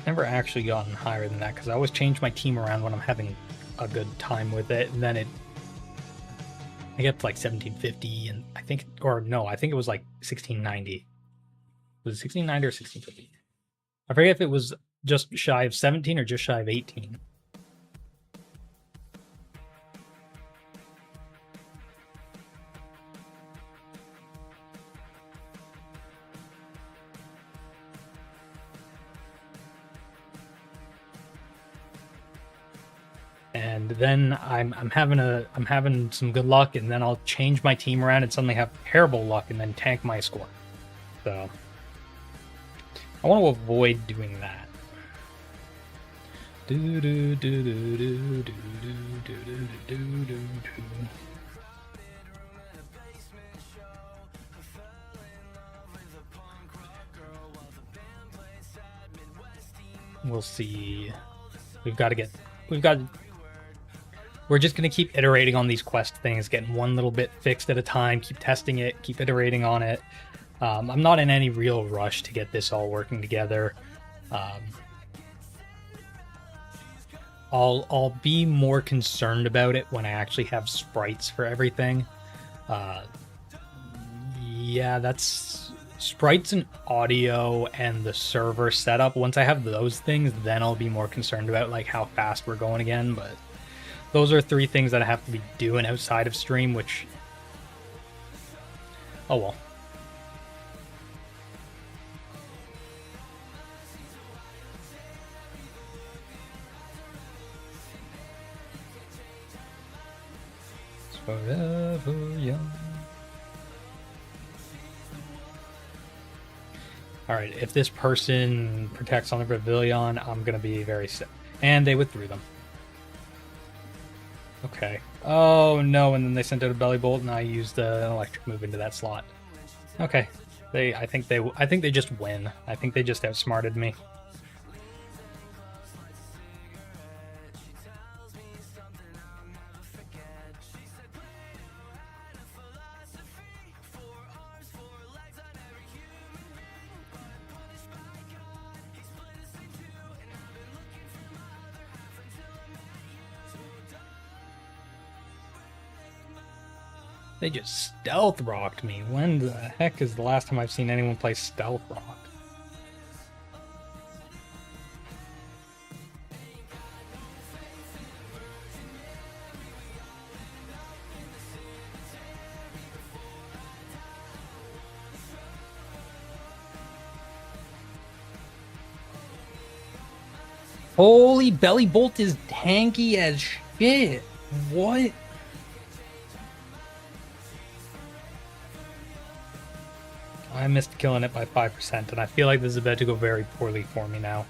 never actually gotten higher than that because I always change my team around when I'm having a good time with it, and then I get to like 1750, and I think it was like 1690. Was it 1690 or 1650? I forget if it was just shy of 17 or just shy of 18. and then I'm having some good luck, and then I'll change my team around and suddenly have terrible luck and then tank my score. So I want to avoid doing that. We'll see. We're just going to keep iterating on these quest things, getting one little bit fixed at a time, keep testing it, keep iterating on it. I'm not in any real rush to get this all working together. I'll be more concerned about it when I actually have sprites for everything. Yeah, that's sprites and audio and the server setup. Once I have those things, then I'll be more concerned about like how fast we're going again. But those are 3 things that I have to be doing outside of stream, which, oh well. It's forever young. Alright, if this person protects on the pavilion, I'm gonna be very sick. And they withdrew them. Okay. Oh no, and then they sent out a belly bolt and I used an electric move into that slot. Okay. I think they just win. I think they just outsmarted me. They just stealth rocked me. When the heck is the last time I've seen anyone play stealth rock? Holy, belly bolt is tanky as shit. What? I missed killing it by 5%, and I feel like this is about to go very poorly for me now.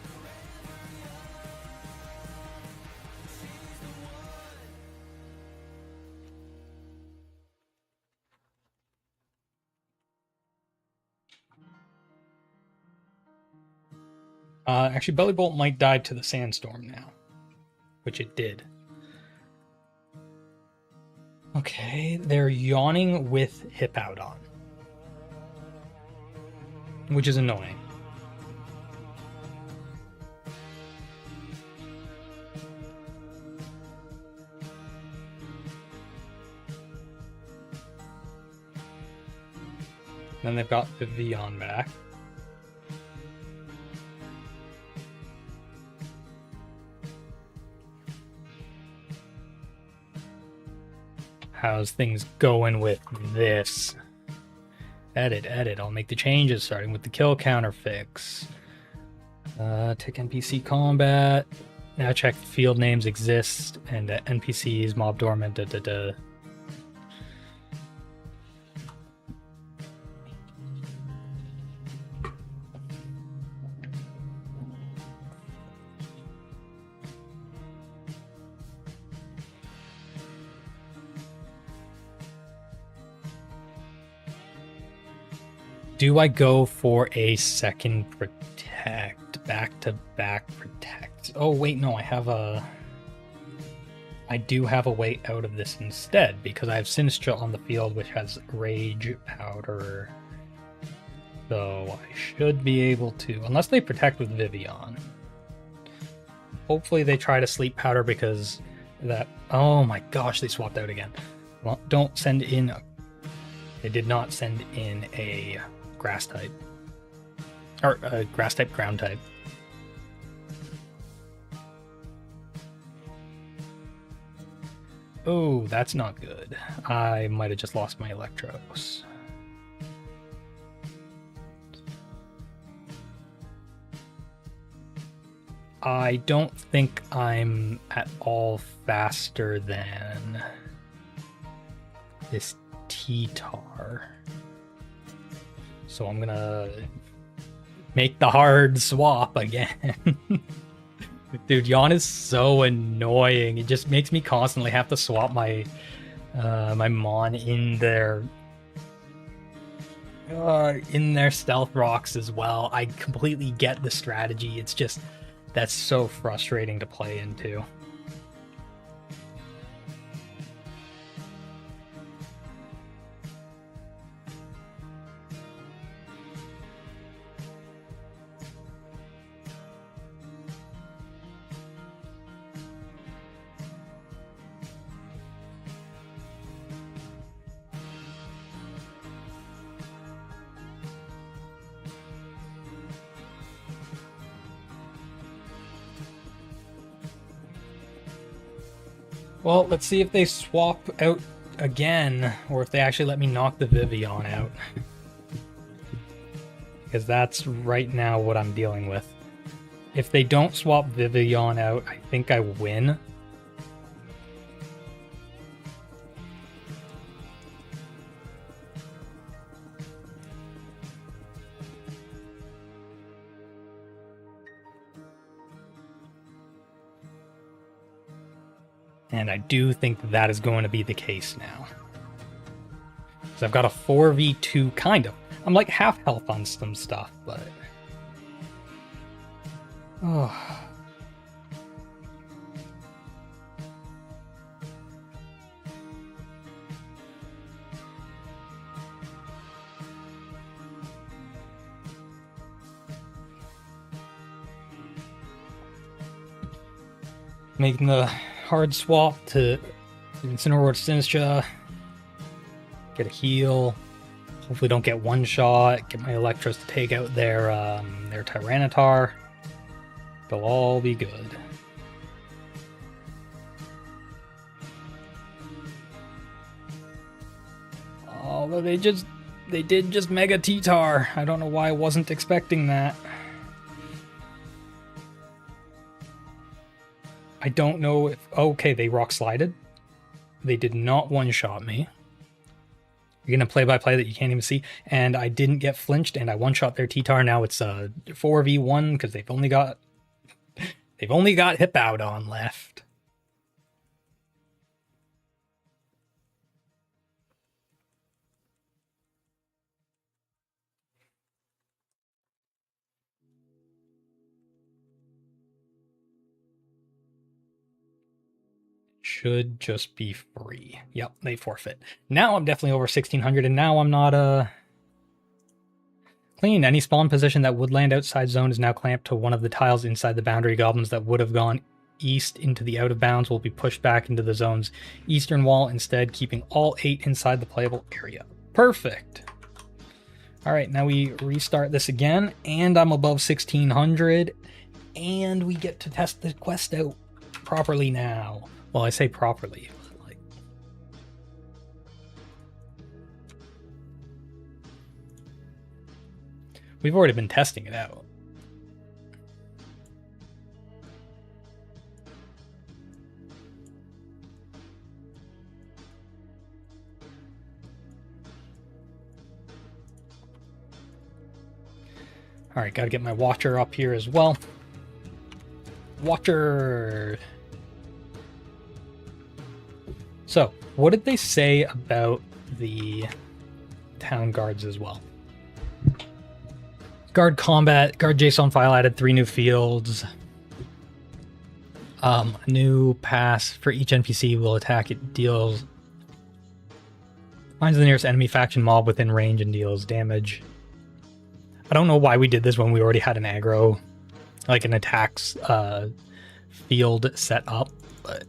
Actually, Belly Bolt might die to the Sandstorm now, which it did. Okay, they're yawning with Hip Out on, which is annoying. Then they've got Vivian back. How's things going with this? Edit. I'll make the changes, starting with the kill counter fix. Tick NPC combat. Now check field names exist and NPCs, mob dormant, Do I go for a second protect? Back-to-back protect. Oh, wait, no, I do have a way out of this instead, because I have Sinistra on the field, which has Rage Powder. So I should be able to, unless they protect with Vivian. Hopefully they try to Sleep Powder, because that... Oh my gosh, they swapped out again. Well, don't send in... They did not send in a... grass type, or grass type, ground type. Oh, that's not good. I might have just lost my Electros. I don't think I'm at all faster than this T-Tar. So I'm gonna make the hard swap again. Dude, Yawn is so annoying. It just makes me constantly have to swap my my Mon in their stealth rocks as well. I completely get the strategy. It's just that's so frustrating to play into. Well, let's see if they swap out again, or if they actually let me knock the Vivian out. Because that's right now what I'm dealing with. If they don't swap Vivian out, I think I win. And I do think that is going to be the case now. Because I've got a 4v2, kind of. I'm like half health on some stuff, but... Oh. Making the hard swap to Incineroar Sinistra. Get a heal. Hopefully don't get one shot. Get my Electros to take out their Tyranitar. They'll all be good. Oh, but they did just Mega T-Tar. I don't know why I wasn't expecting that. I don't know if... Okay, they rock slided. They did not one-shot me. You're going to play-by-play that you can't even see. And I didn't get flinched, and I one-shot their T-Tar. Now it's a 4v1, because they've only got Hippowdon left. Should just be free. Yep, they forfeit. Now I'm definitely over 1600, and now I'm not clean. Any spawn position that would land outside zone is now clamped to one of the tiles inside the boundary. Goblins that would have gone east into the out of bounds will be pushed back into the zone's eastern wall instead, keeping all 8 inside the playable area. Perfect. All right, now we restart this again, and I'm above 1600, and we get to test the quest out properly now. Well, I say properly, but like... We've already been testing it out. Alright, gotta get my Watcher up here as well. Watcher! So, what did they say about the town guards as well? Guard combat, guard JSON file added 3 new fields. A new pass for each NPC will attack it deals. Finds the nearest enemy faction mob within range and deals damage. I don't know why we did this when we already had an aggro, like an attacks field set up, but...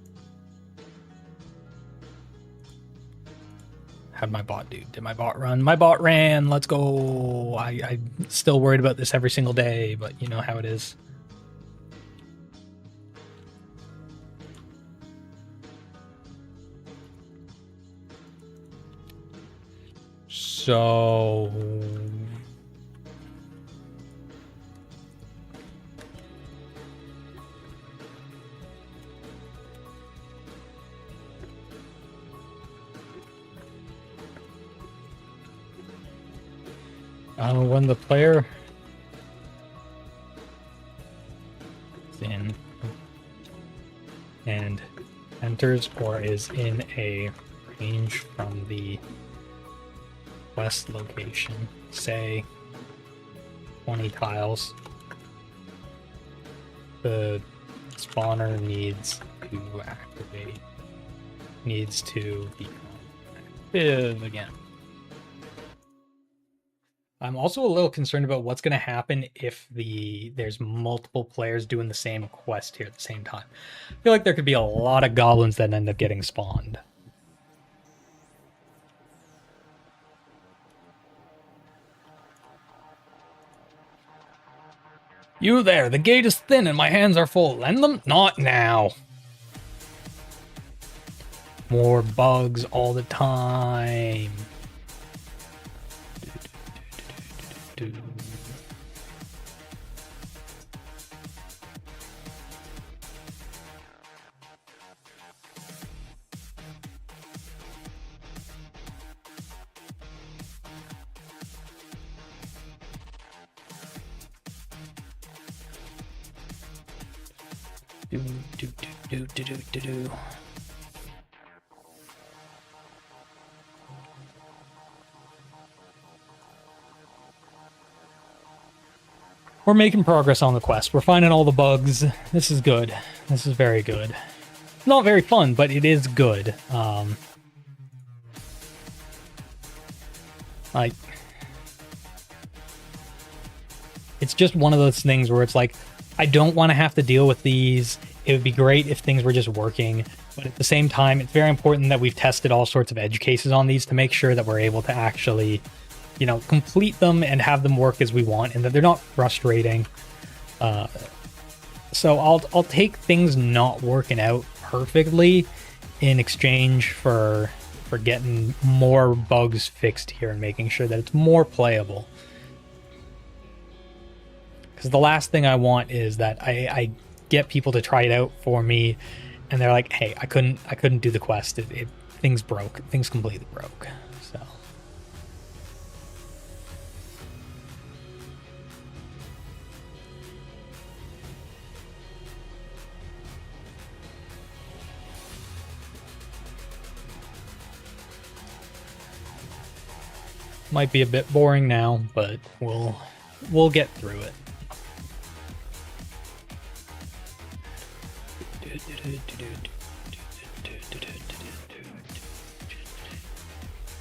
How'd my bot do? Did my bot run? My bot ran! Let's go! I'm still worried about this every single day, but you know how it is. So... When the player is in and enters or is in a range from the quest location, say 20 tiles, the spawner needs to become active again. I'm also a little concerned about what's going to happen if there's multiple players doing the same quest here at the same time. I feel like there could be a lot of goblins that end up getting spawned. You there, the gate is thin and my hands are full. Lend them? Not now. More bugs all the time. We're making progress on the quest. We're finding all the bugs. This is good. This is very good. Not very fun, but it is good. Like, it's just one of those things where it's like, I don't want to have to deal with these. It would be great if things were just working, but at the same time, it's very important that we've tested all sorts of edge cases on these to make sure that we're able to actually, you know, complete them and have them work as we want, and that they're not frustrating. So I'll take things not working out perfectly in exchange for getting more bugs fixed here and making sure that it's more playable. Because the last thing I want is that I get people to try it out for me, and they're like, "Hey, I couldn't do the quest. Things broke. Things completely broke." So. Might be a bit boring now, but we'll get through it.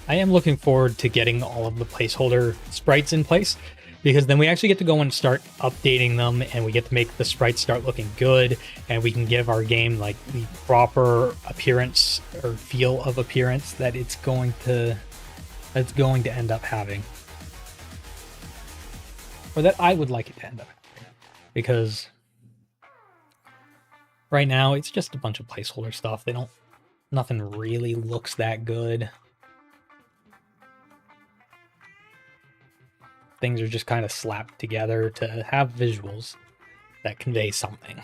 I am looking forward to getting all of the placeholder sprites in place, because then we actually get to go and start updating them, and we get to make the sprites start looking good, and we can give our game like the proper appearance or feel of appearance that it's going to end up having, or that I would like it to end up having, because right now it's just a bunch of placeholder stuff. Nothing really looks that good. Things are just kind of slapped together to have visuals that convey something.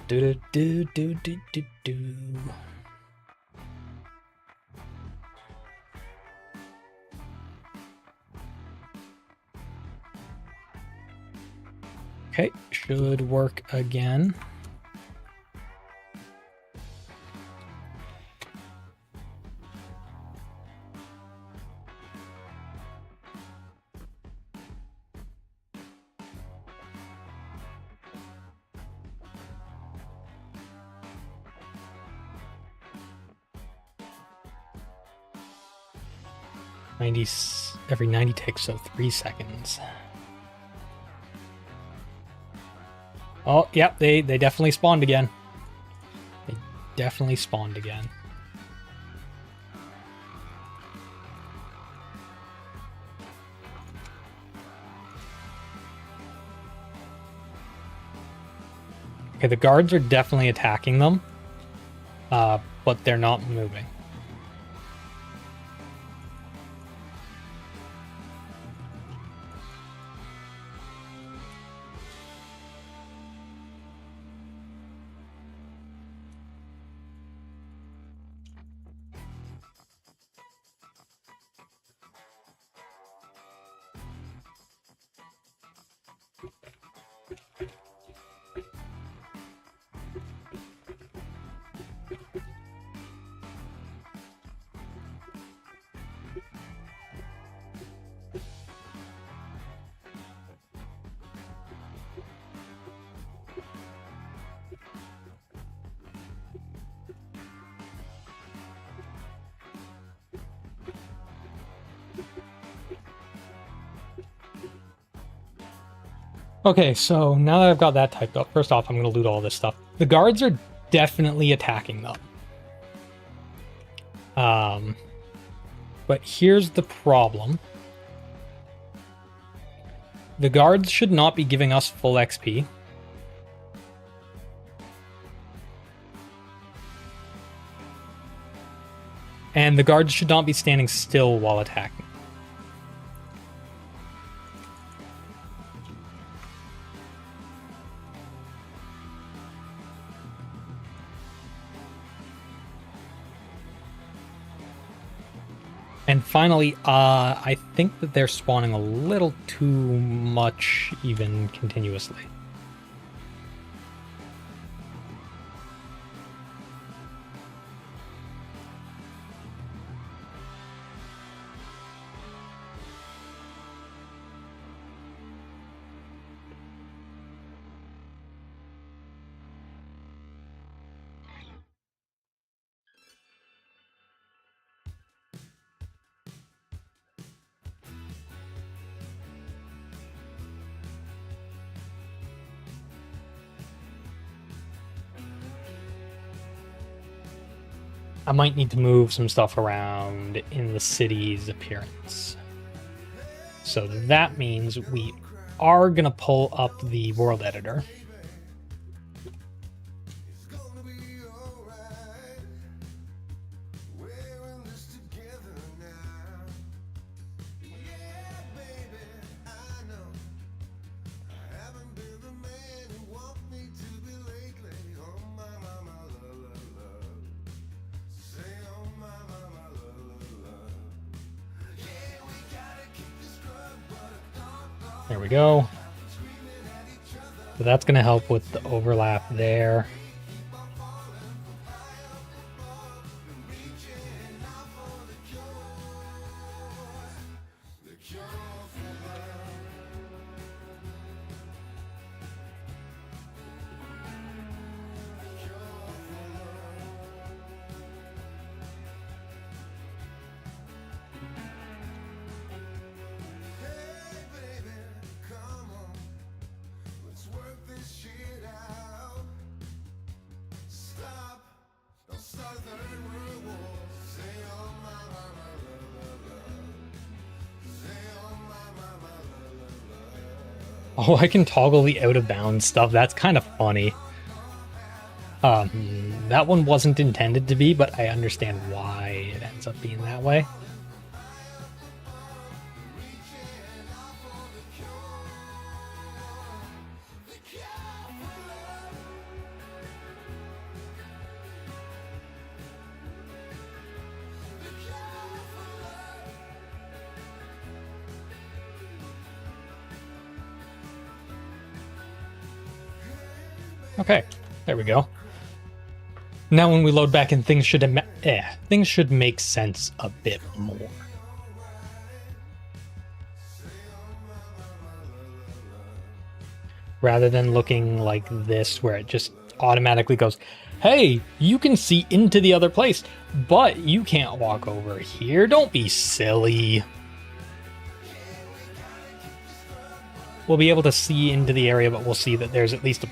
Do do do do do do. Okay, should work again. Every 90 ticks, so 3 seconds. Oh, yep, they definitely spawned again. They definitely spawned again. Okay, the guards are definitely attacking them, but they're not moving. Okay, so now that I've got that typed up, first off, I'm going to loot all this stuff. The guards are definitely attacking them. But here's the problem. The guards should not be giving us full XP. And the guards should not be standing still while attacking. And finally, I think that they're spawning a little too much even continuously. I might need to move some stuff around in the city's appearance. So that means we are going to pull up the world editor. There we go. So that's going to help with the overlap there. Oh, I can toggle the out of bounds stuff. That's kind of funny. That one wasn't intended to be, but I understand why it ends up being that way. Okay, there we go. Now when we load back in, things should make sense a bit more. Rather than looking like this, where it just automatically goes, hey, you can see into the other place, but you can't walk over here. Don't be silly. We'll be able to see into the area, but we'll see that there's at least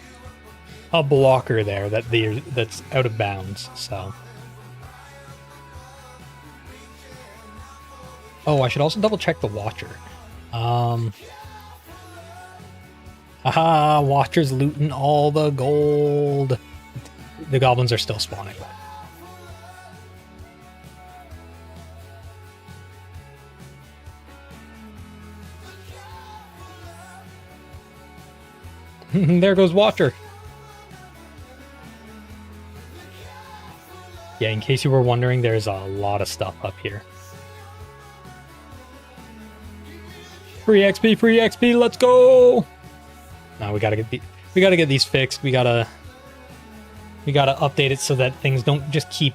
a blocker there that's out of bounds. So, oh, I should also double check the Watcher. Aha, Watcher's looting all the gold. The goblins are still spawning. There goes Watcher. Yeah, in case you were wondering, there's a lot of stuff up here. Free XP, let's go! Now we gotta get these fixed. We gotta update it so that things don't just keep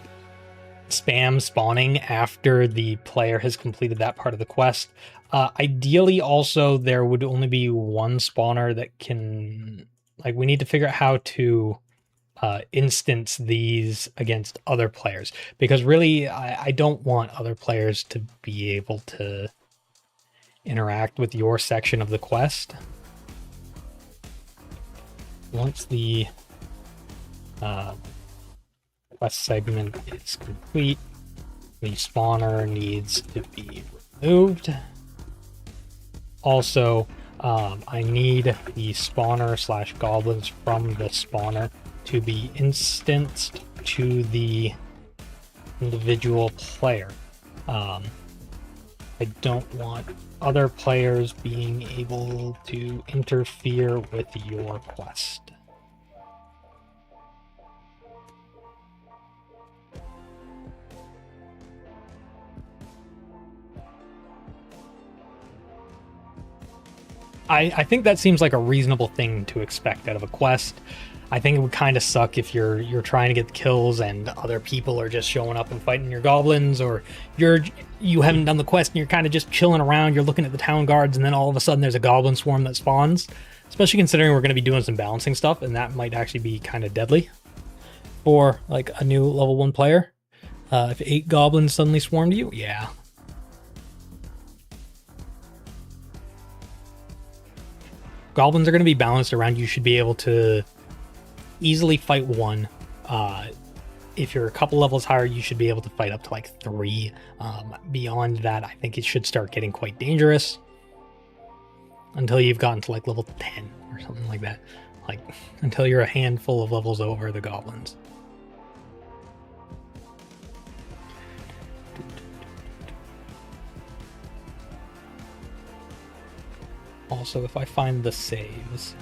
spam spawning after the player has completed that part of the quest. Ideally, also, there would only be one spawner that can... Like, we need to figure out how to instance these against other players. Because really, I don't want other players to be able to interact with your section of the quest. once the quest segment is complete, the spawner needs to be removed. Also, I need the spawner / goblins from the spawner to be instanced to the individual player. I don't want other players being able to interfere with your quest. I think that seems like a reasonable thing to expect out of a quest. I think it would kind of suck if you're trying to get kills and other people are just showing up and fighting your goblins, or you haven't done the quest and you're kind of just chilling around, you're looking at the town guards, and then all of a sudden there's a goblin swarm that spawns. Especially considering we're going to be doing some balancing stuff, and that might actually be kind of deadly for like a new level 1 player. If 8 goblins suddenly swarmed you, yeah. Goblins are going to be balanced around. You should be able to easily fight 1. If you're a couple levels higher, you should be able to fight up to like 3. Beyond that, I think it should start getting quite dangerous until you've gotten to like level 10 or something like that. Like until you're a handful of levels over the goblins. Also, if I find the saves.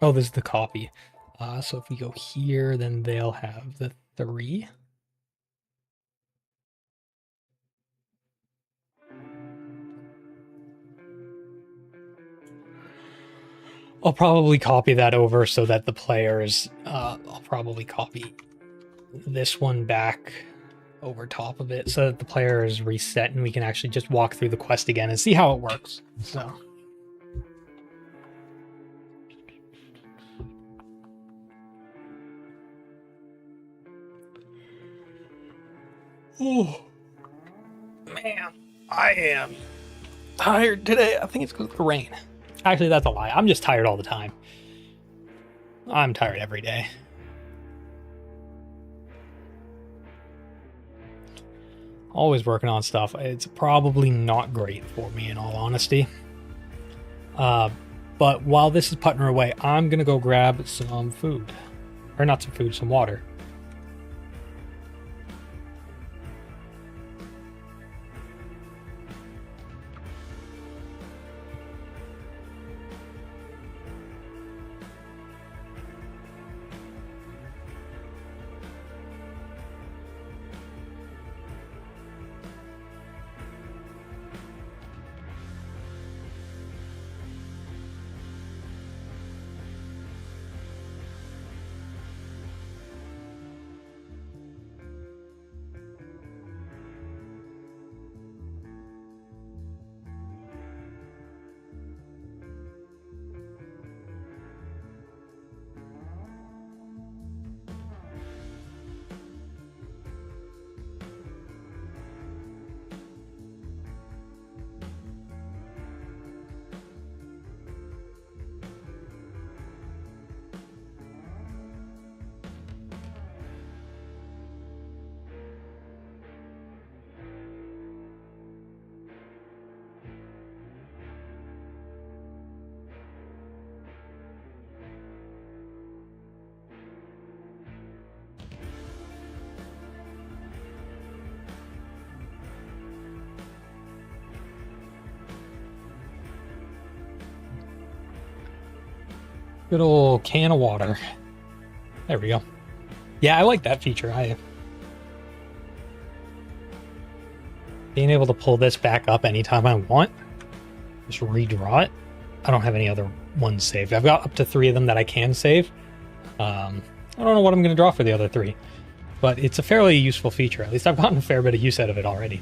Oh, this is the copy. So if we go here, then they'll have the 3. I'll probably copy that over so that the players, I'll probably copy this one back over top of it so that the player is reset and we can actually just walk through the quest again and see how it works. So. Oh, man, I am tired today. I think it's because of the rain. Actually, that's a lie. I'm just tired all the time. I'm tired every day. Always working on stuff. It's probably not great for me, in all honesty. But while this is putting away, I'm going to go grab some food. Or not some food, some water. Good old can of water. There we go. Yeah, I like that feature. Being able to pull this back up anytime I want. Just redraw it. I don't have any other ones saved. I've got up to 3 of them that I can save. I don't know what I'm going to draw for the other 3, but it's a fairly useful feature. At least I've gotten a fair bit of use out of it already.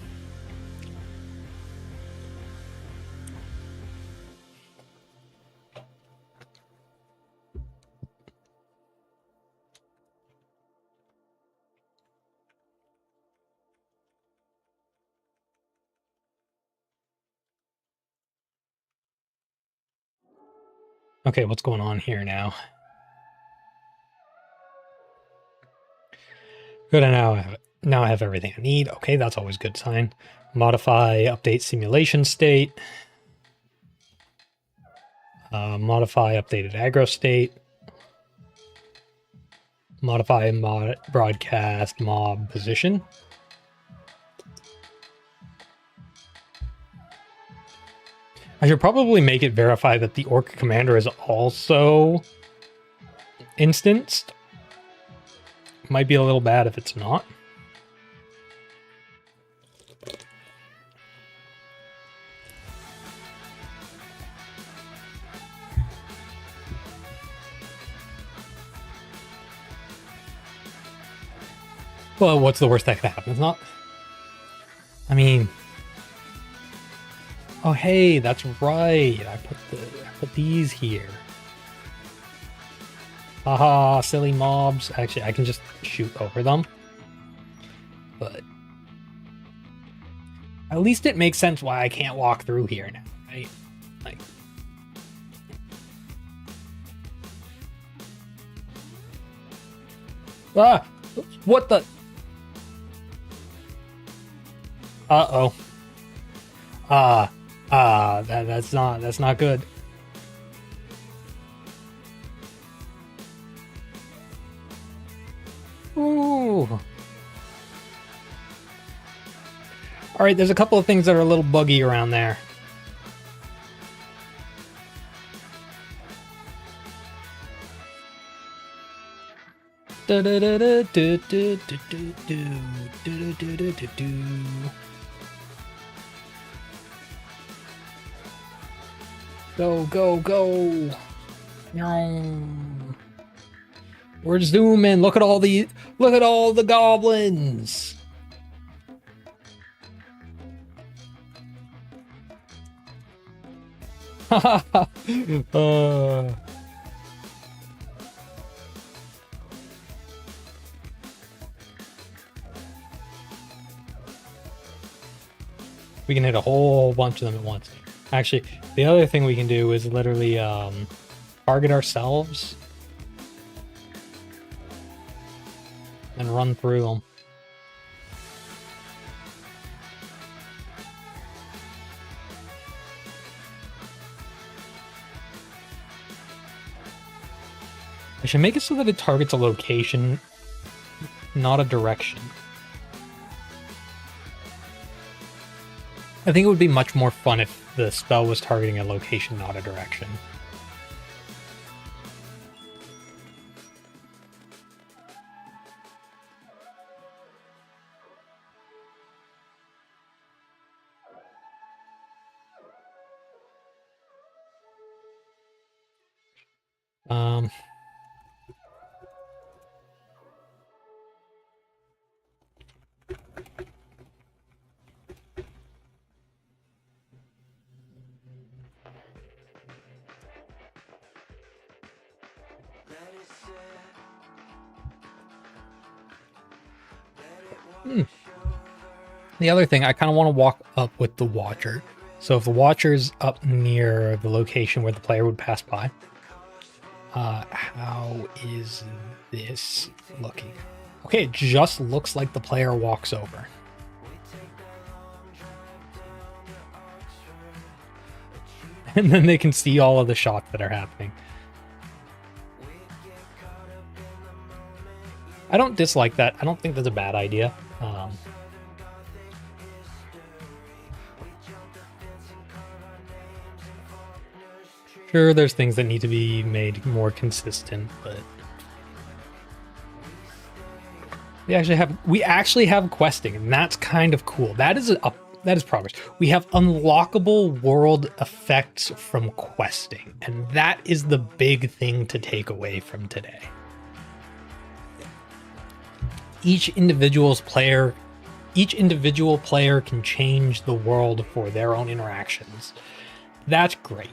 Okay, what's going on here now? Good, now I have everything I need. Okay, that's always a good sign. Modify, update simulation state. Modify updated aggro state. Modify broadcast mob position. I should probably make it verify that the orc commander is also instanced. Might be a little bad if it's not. Well, what's the worst that could happen? It's not. I mean, oh hey, that's right. I put these here. Haha, silly mobs. Actually, I can just shoot over them. But at least it makes sense why I can't walk through here now, right? Like, ah, what the? Uh-oh. That's not good. Ooh. All right, there's a couple of things that are a little buggy around there. Go, go, go. We're zooming. Look at all the goblins. We can hit a whole bunch of them at once. Actually, the other thing we can do is literally target ourselves and run through them. I should make it so that it targets a location, not a direction. I think it would be much more fun if the spell was targeting a location, not a direction. The other thing, I kind of want to walk up with the Watcher. So if the Watcher's up near the location where the player would pass by, how is this looking? Okay, it just looks like the player walks over. And then they can see all of the shots that are happening. I don't dislike that. I don't think that's a bad idea. Sure, there's things that need to be made more consistent, but we actually have questing, and that's kind of cool. That is that is progress. We have unlockable world effects from questing, and that is the big thing to take away from today. Each individual player can change the world for their own interactions. That's great.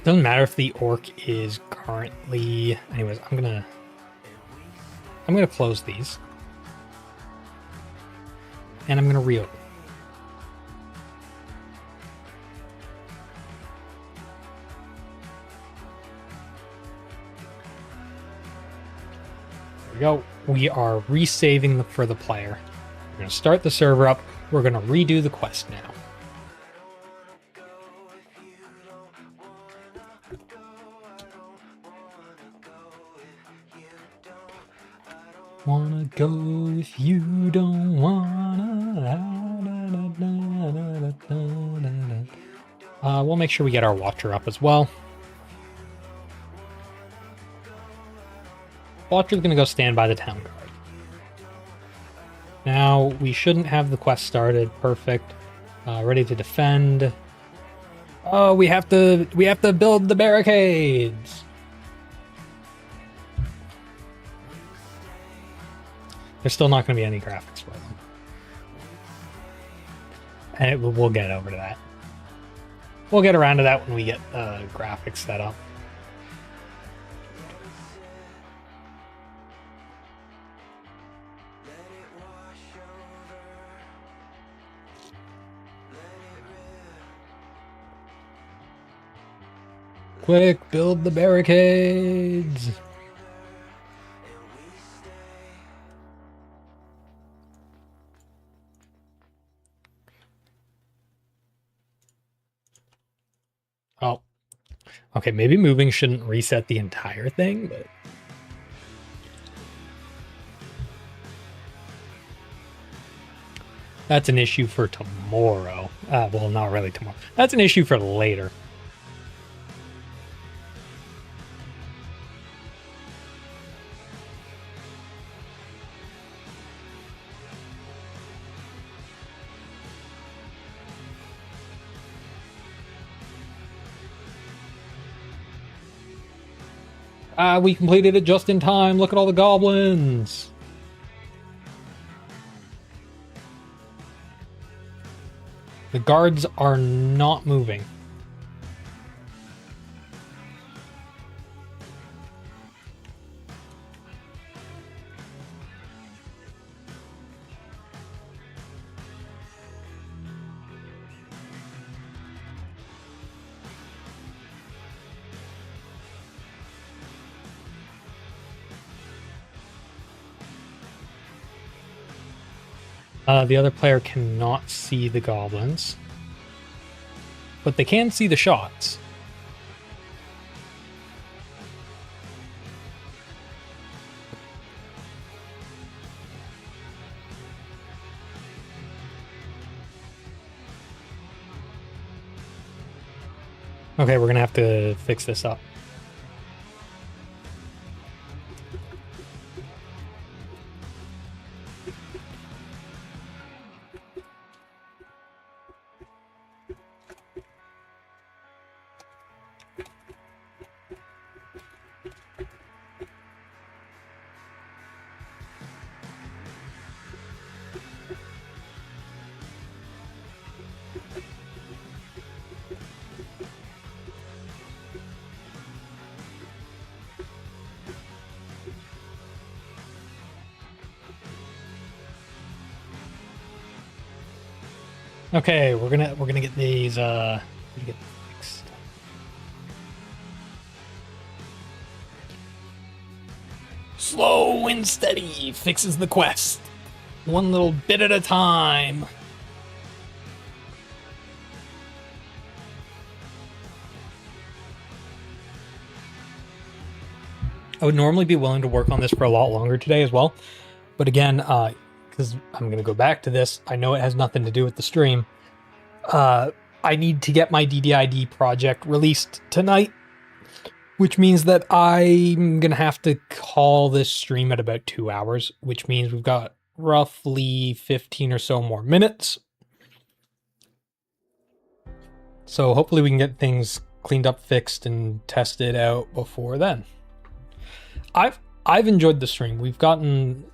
Doesn't matter if the orc is currently. Anyways, I'm gonna close these, and I'm gonna reopen. There we go. We are resaving for the player. We're going to start the server up. We're going to redo the quest now. Wanna go if you don't wanna. We'll make sure we get our watcher up as well. Watcher's gonna go stand by the town guard. Now, we shouldn't have the quest started. Perfect. Ready to defend. Oh, we have to build the barricades. There's still not gonna be any graphics for them. And we'll get over to that. We'll get around to that when we get graphics set up. Quick, build the barricades! Oh. Okay, maybe moving shouldn't reset the entire thing, but... That's an issue for tomorrow. Well, not really tomorrow. That's an issue for later. We completed it just in time. Look at all the goblins. The guards are not moving. The other player cannot see the goblins, but they can see the shots. Okay, we're gonna have to fix this up. Okay, we're gonna get these get fixed. Slow and steady fixes the quest. One little bit at a time. I would normally be willing to work on this for a lot longer today as well. But again, because I'm going to go back to this, I know it has nothing to do with the stream. I need to get my DDID project released tonight, which means that I'm going to have to call this stream at about 2 hours, which means we've got roughly 15 or so more minutes. So hopefully we can get things cleaned up, fixed, and tested out before then. I've enjoyed the stream. We've gotten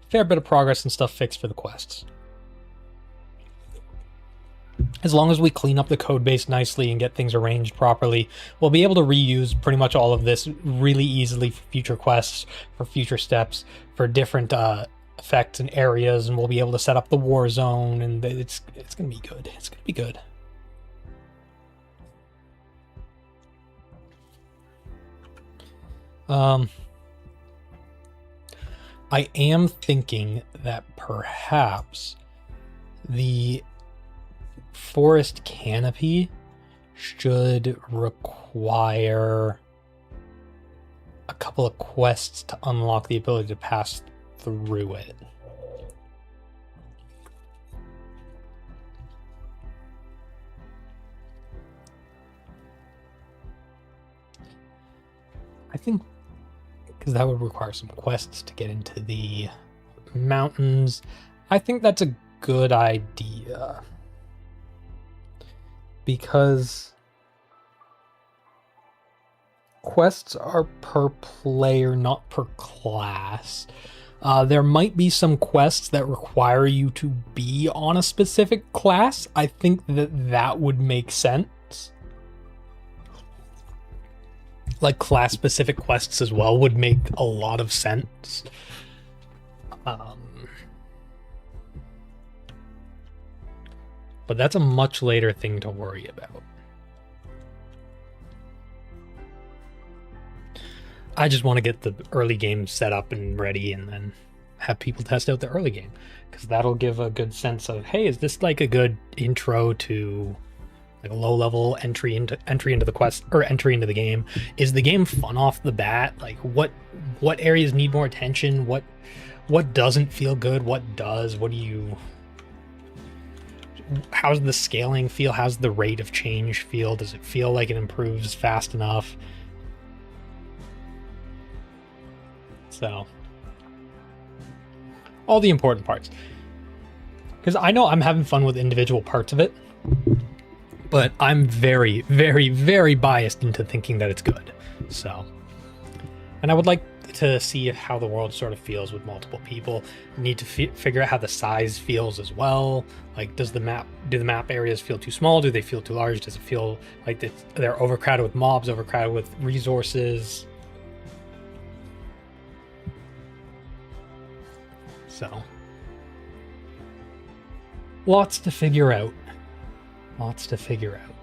a fair bit of progress and stuff fixed for the quests. As long as we clean up the code base nicely and get things arranged properly, we'll be able to reuse pretty much all of this really easily for future quests, for future steps, for different effects and areas, and we'll be able to set up the war zone, and it's going to be good. It's going to be good. I am thinking that perhaps the forest canopy should require a couple of quests to unlock the ability to pass through it. I think because that would require some quests to get into the mountains. I think that's a good idea. Because quests are per player, not per class. There might be some quests that require you to be on a specific class. I think that would make sense. Like class-specific quests as well would make a lot of sense. But that's a much later thing to worry about. I just want to get the early game set up and ready and then have people test out the early game. Because that'll give a good sense of, hey, is this like a good intro to like a low-level entry into the quest or entry into the game? Is the game fun off the bat? Like what areas need more attention? What doesn't feel good? What does? How's the scaling feel? How's the rate of change feel? Does it feel like it improves fast enough? So all the important parts. Because I know I'm having fun with individual parts of it, but I'm very, very, very biased into thinking that it's good. So, and I would like to see how the world sort of feels with multiple people. Need to figure out how the size feels as well. Like, do the map areas feel too small? Do they feel too large? Does it feel like they're overcrowded with mobs, overcrowded with resources? So, lots to figure out. Lots to figure out.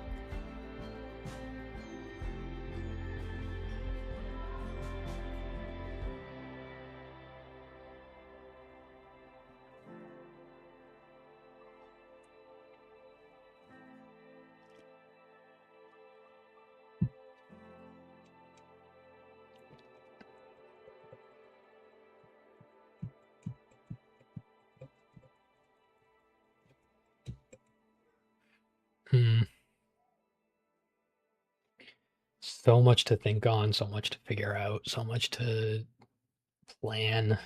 So much to think on, so much to figure out, so much to plan.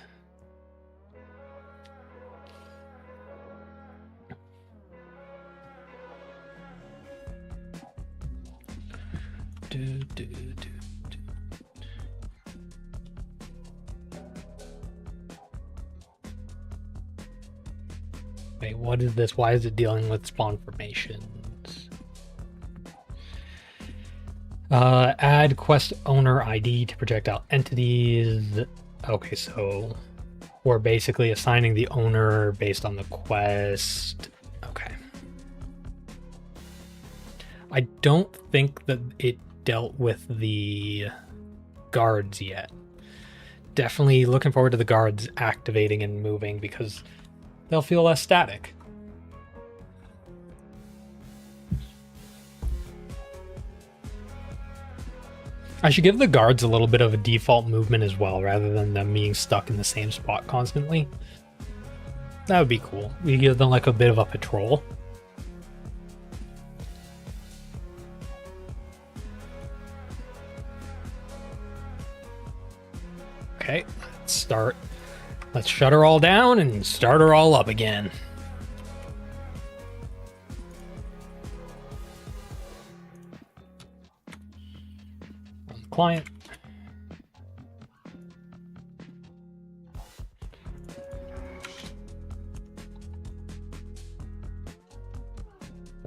Wait, what is this? Why is it dealing with spawn formations? Add quest owner ID to projectile entities. Okay, so we're basically assigning the owner based on the quest. Okay. I don't think that it dealt with the guards yet. definitely looking forward to the guards activating and moving because they'll feel less static. I should give the guards a little bit of a default movement as well, rather than them being stuck in the same spot constantly. That would be cool. We give them like a bit of a patrol. Okay, let's start. Let's shut her all down and start her all up again. On the client.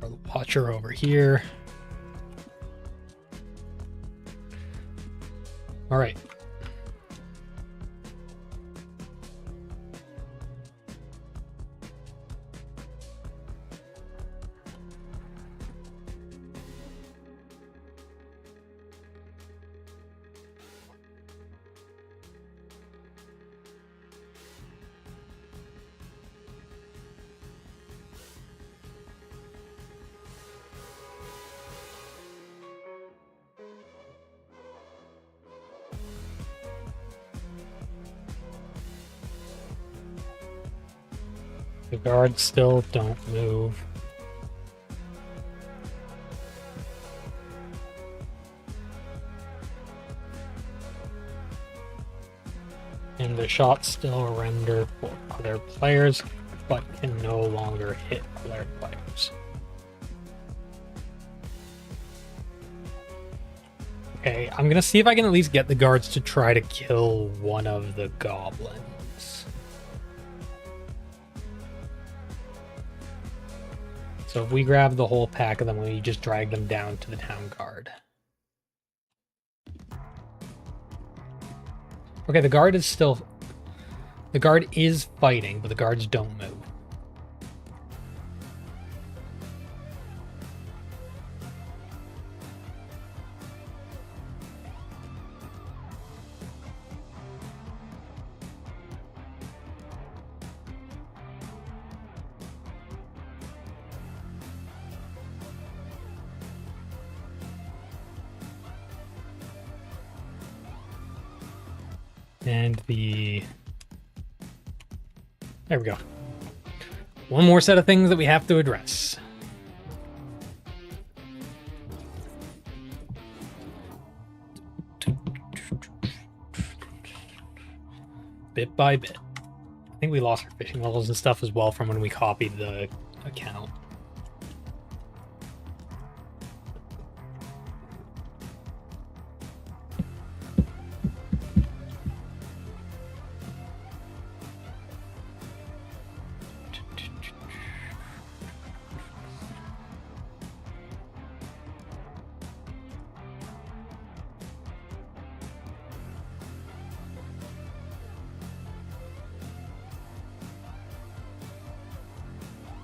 Throw the watcher over here. All right. The guards still don't move. And the shots still render for other players, but can no longer hit other players. Okay, I'm gonna see if I can at least get the guards to try to kill one of the goblins. So if we grab the whole pack of them, we just drag them down to the town guard. Okay, the guard is fighting, but the guards don't move. And there we go. One more set of things that we have to address. Bit by bit. I think we lost our fishing levels and stuff as well from when we copied the account.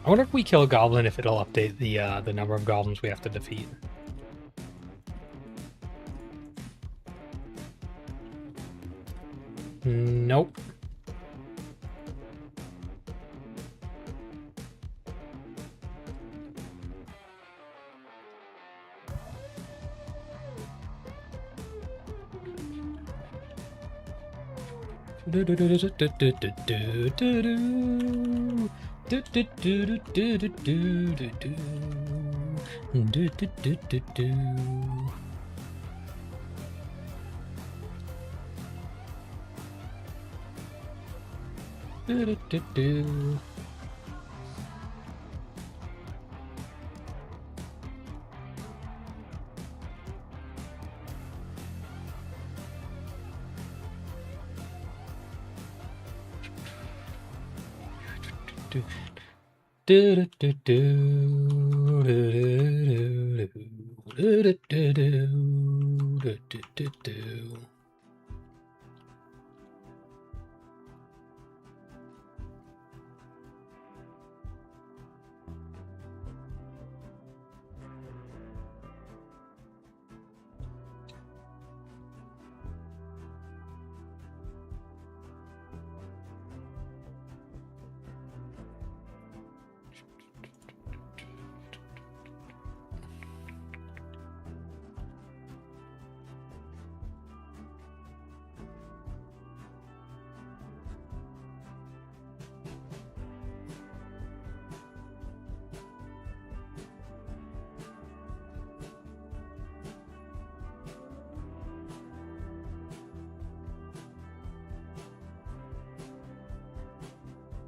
I wonder if we kill a goblin if it'll update the number of goblins we have to defeat. Nope.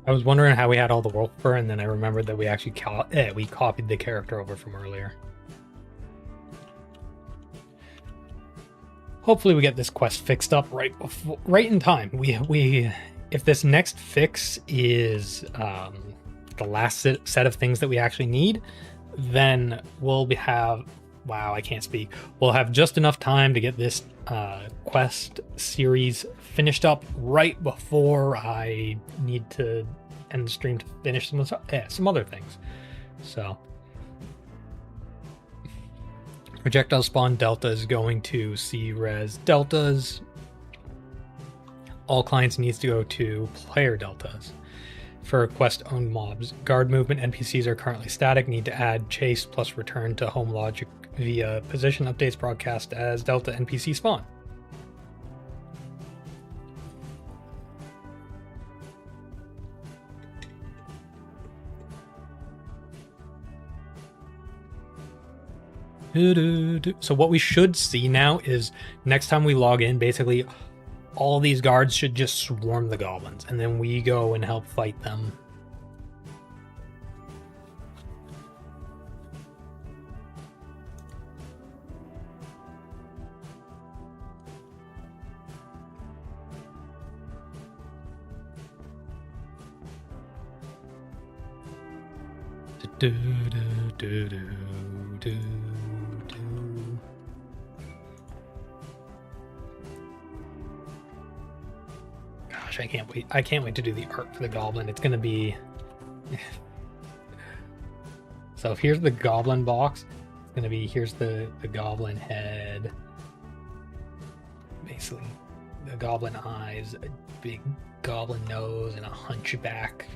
I was wondering how we had all the wolf fur, and then I remembered that we actually we copied the character over from earlier. Hopefully we get this quest fixed up right in time. We if this next fix is the last set of things that we actually need, then we'll have wow, I can't speak. We'll have just enough time to get this quest series finished up right before I need to end the stream to finish some other things. So projectile spawn delta is going to C-res deltas. All clients needs to go to player deltas. For quest owned mobs, guard movement NPCs are currently static. Need to add chase plus return to home logic via position updates broadcast as delta NPC spawn. So what we should see now is next time we log in, basically all these guards should just swarm the goblins, and then we go and help fight them. Gosh, I can't wait. I can't wait to do the art for the goblin. It's going to be... So here's the goblin box. It's going to be, here's the goblin head. Basically, the goblin eyes, a big goblin nose, and a hunchback.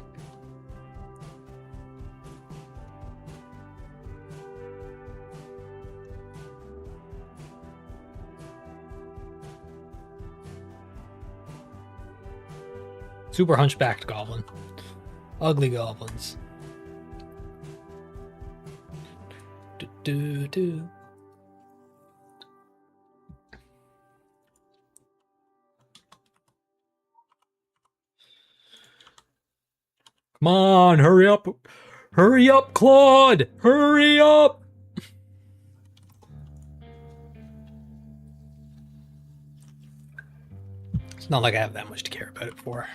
Super hunchbacked goblin. Ugly goblins. Come on, hurry up. Hurry up, Claude. Hurry up. It's not like I have that much to care about it for.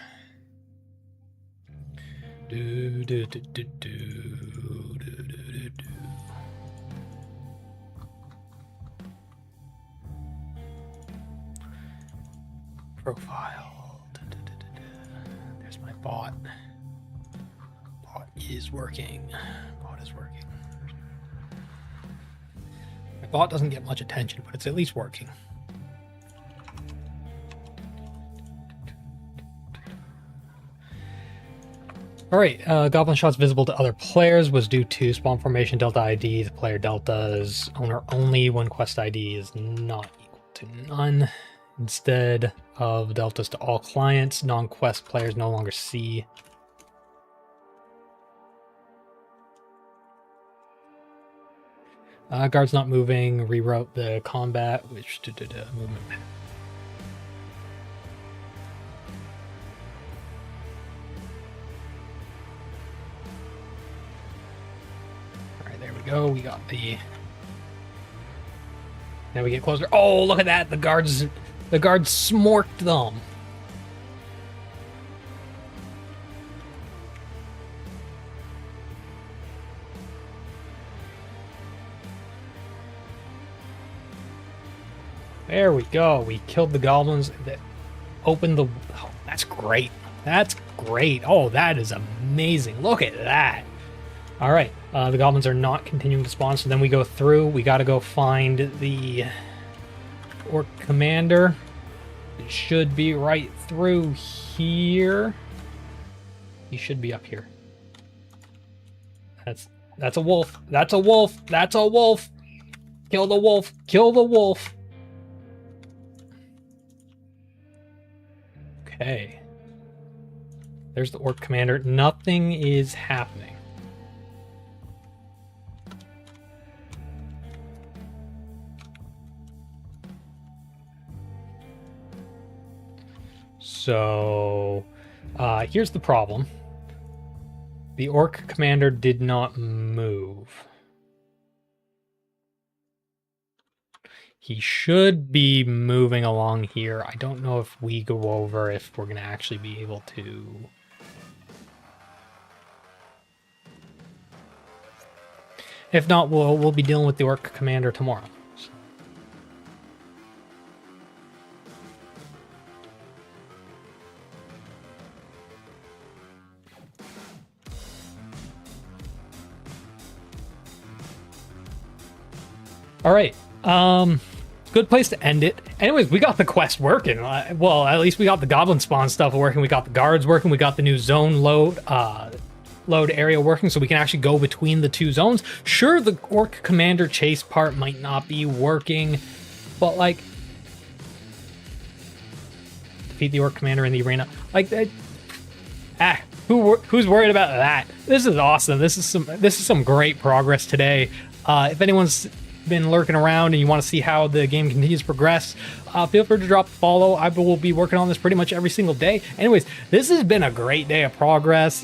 Profile. There's my bot. Bot is working. Bot is working. My bot doesn't get much attention, but it's at least working. Alright, goblin shots visible to other players was due to spawn formation delta ID. The player deltas owner only when quest ID is not equal to none. Instead of deltas to all clients, non-quest players no longer see. Guards not moving, rewrote the combat, which movement. Go, we got the... Now we get closer. Oh, look at that! The guards smorked them. There we go. We killed the goblins that opened the... Oh, that's great. That's great. Oh, that is amazing. Look at that. All right, the goblins are not continuing to spawn, so then we go through. We got to go find the orc commander. It should be right through here. He should be up here. That's a wolf. That's a wolf. That's a wolf. Kill the wolf. Kill the wolf. Okay. There's the orc commander. Nothing is happening. So, here's the problem. The orc commander did not move. He should be moving along here. I don't know if we go over if we're going to actually be able to. If not, we'll be dealing with the orc commander tomorrow. All right. Good place to end it. Anyways, we got the quest working. Well, at least we got the goblin spawn stuff working. We got the guards working. We got the new zone load area working, so we can actually go between the two zones. Sure, the orc commander chase part might not be working, but like defeat the orc commander in the arena. Like that. Who's worried about that? This is awesome. This is some great progress today. If anyone's been lurking around and you want to see how the game continues to progress, feel free to drop a follow. I will be working on this pretty much every single day. Anyways, this has been a great day of progress.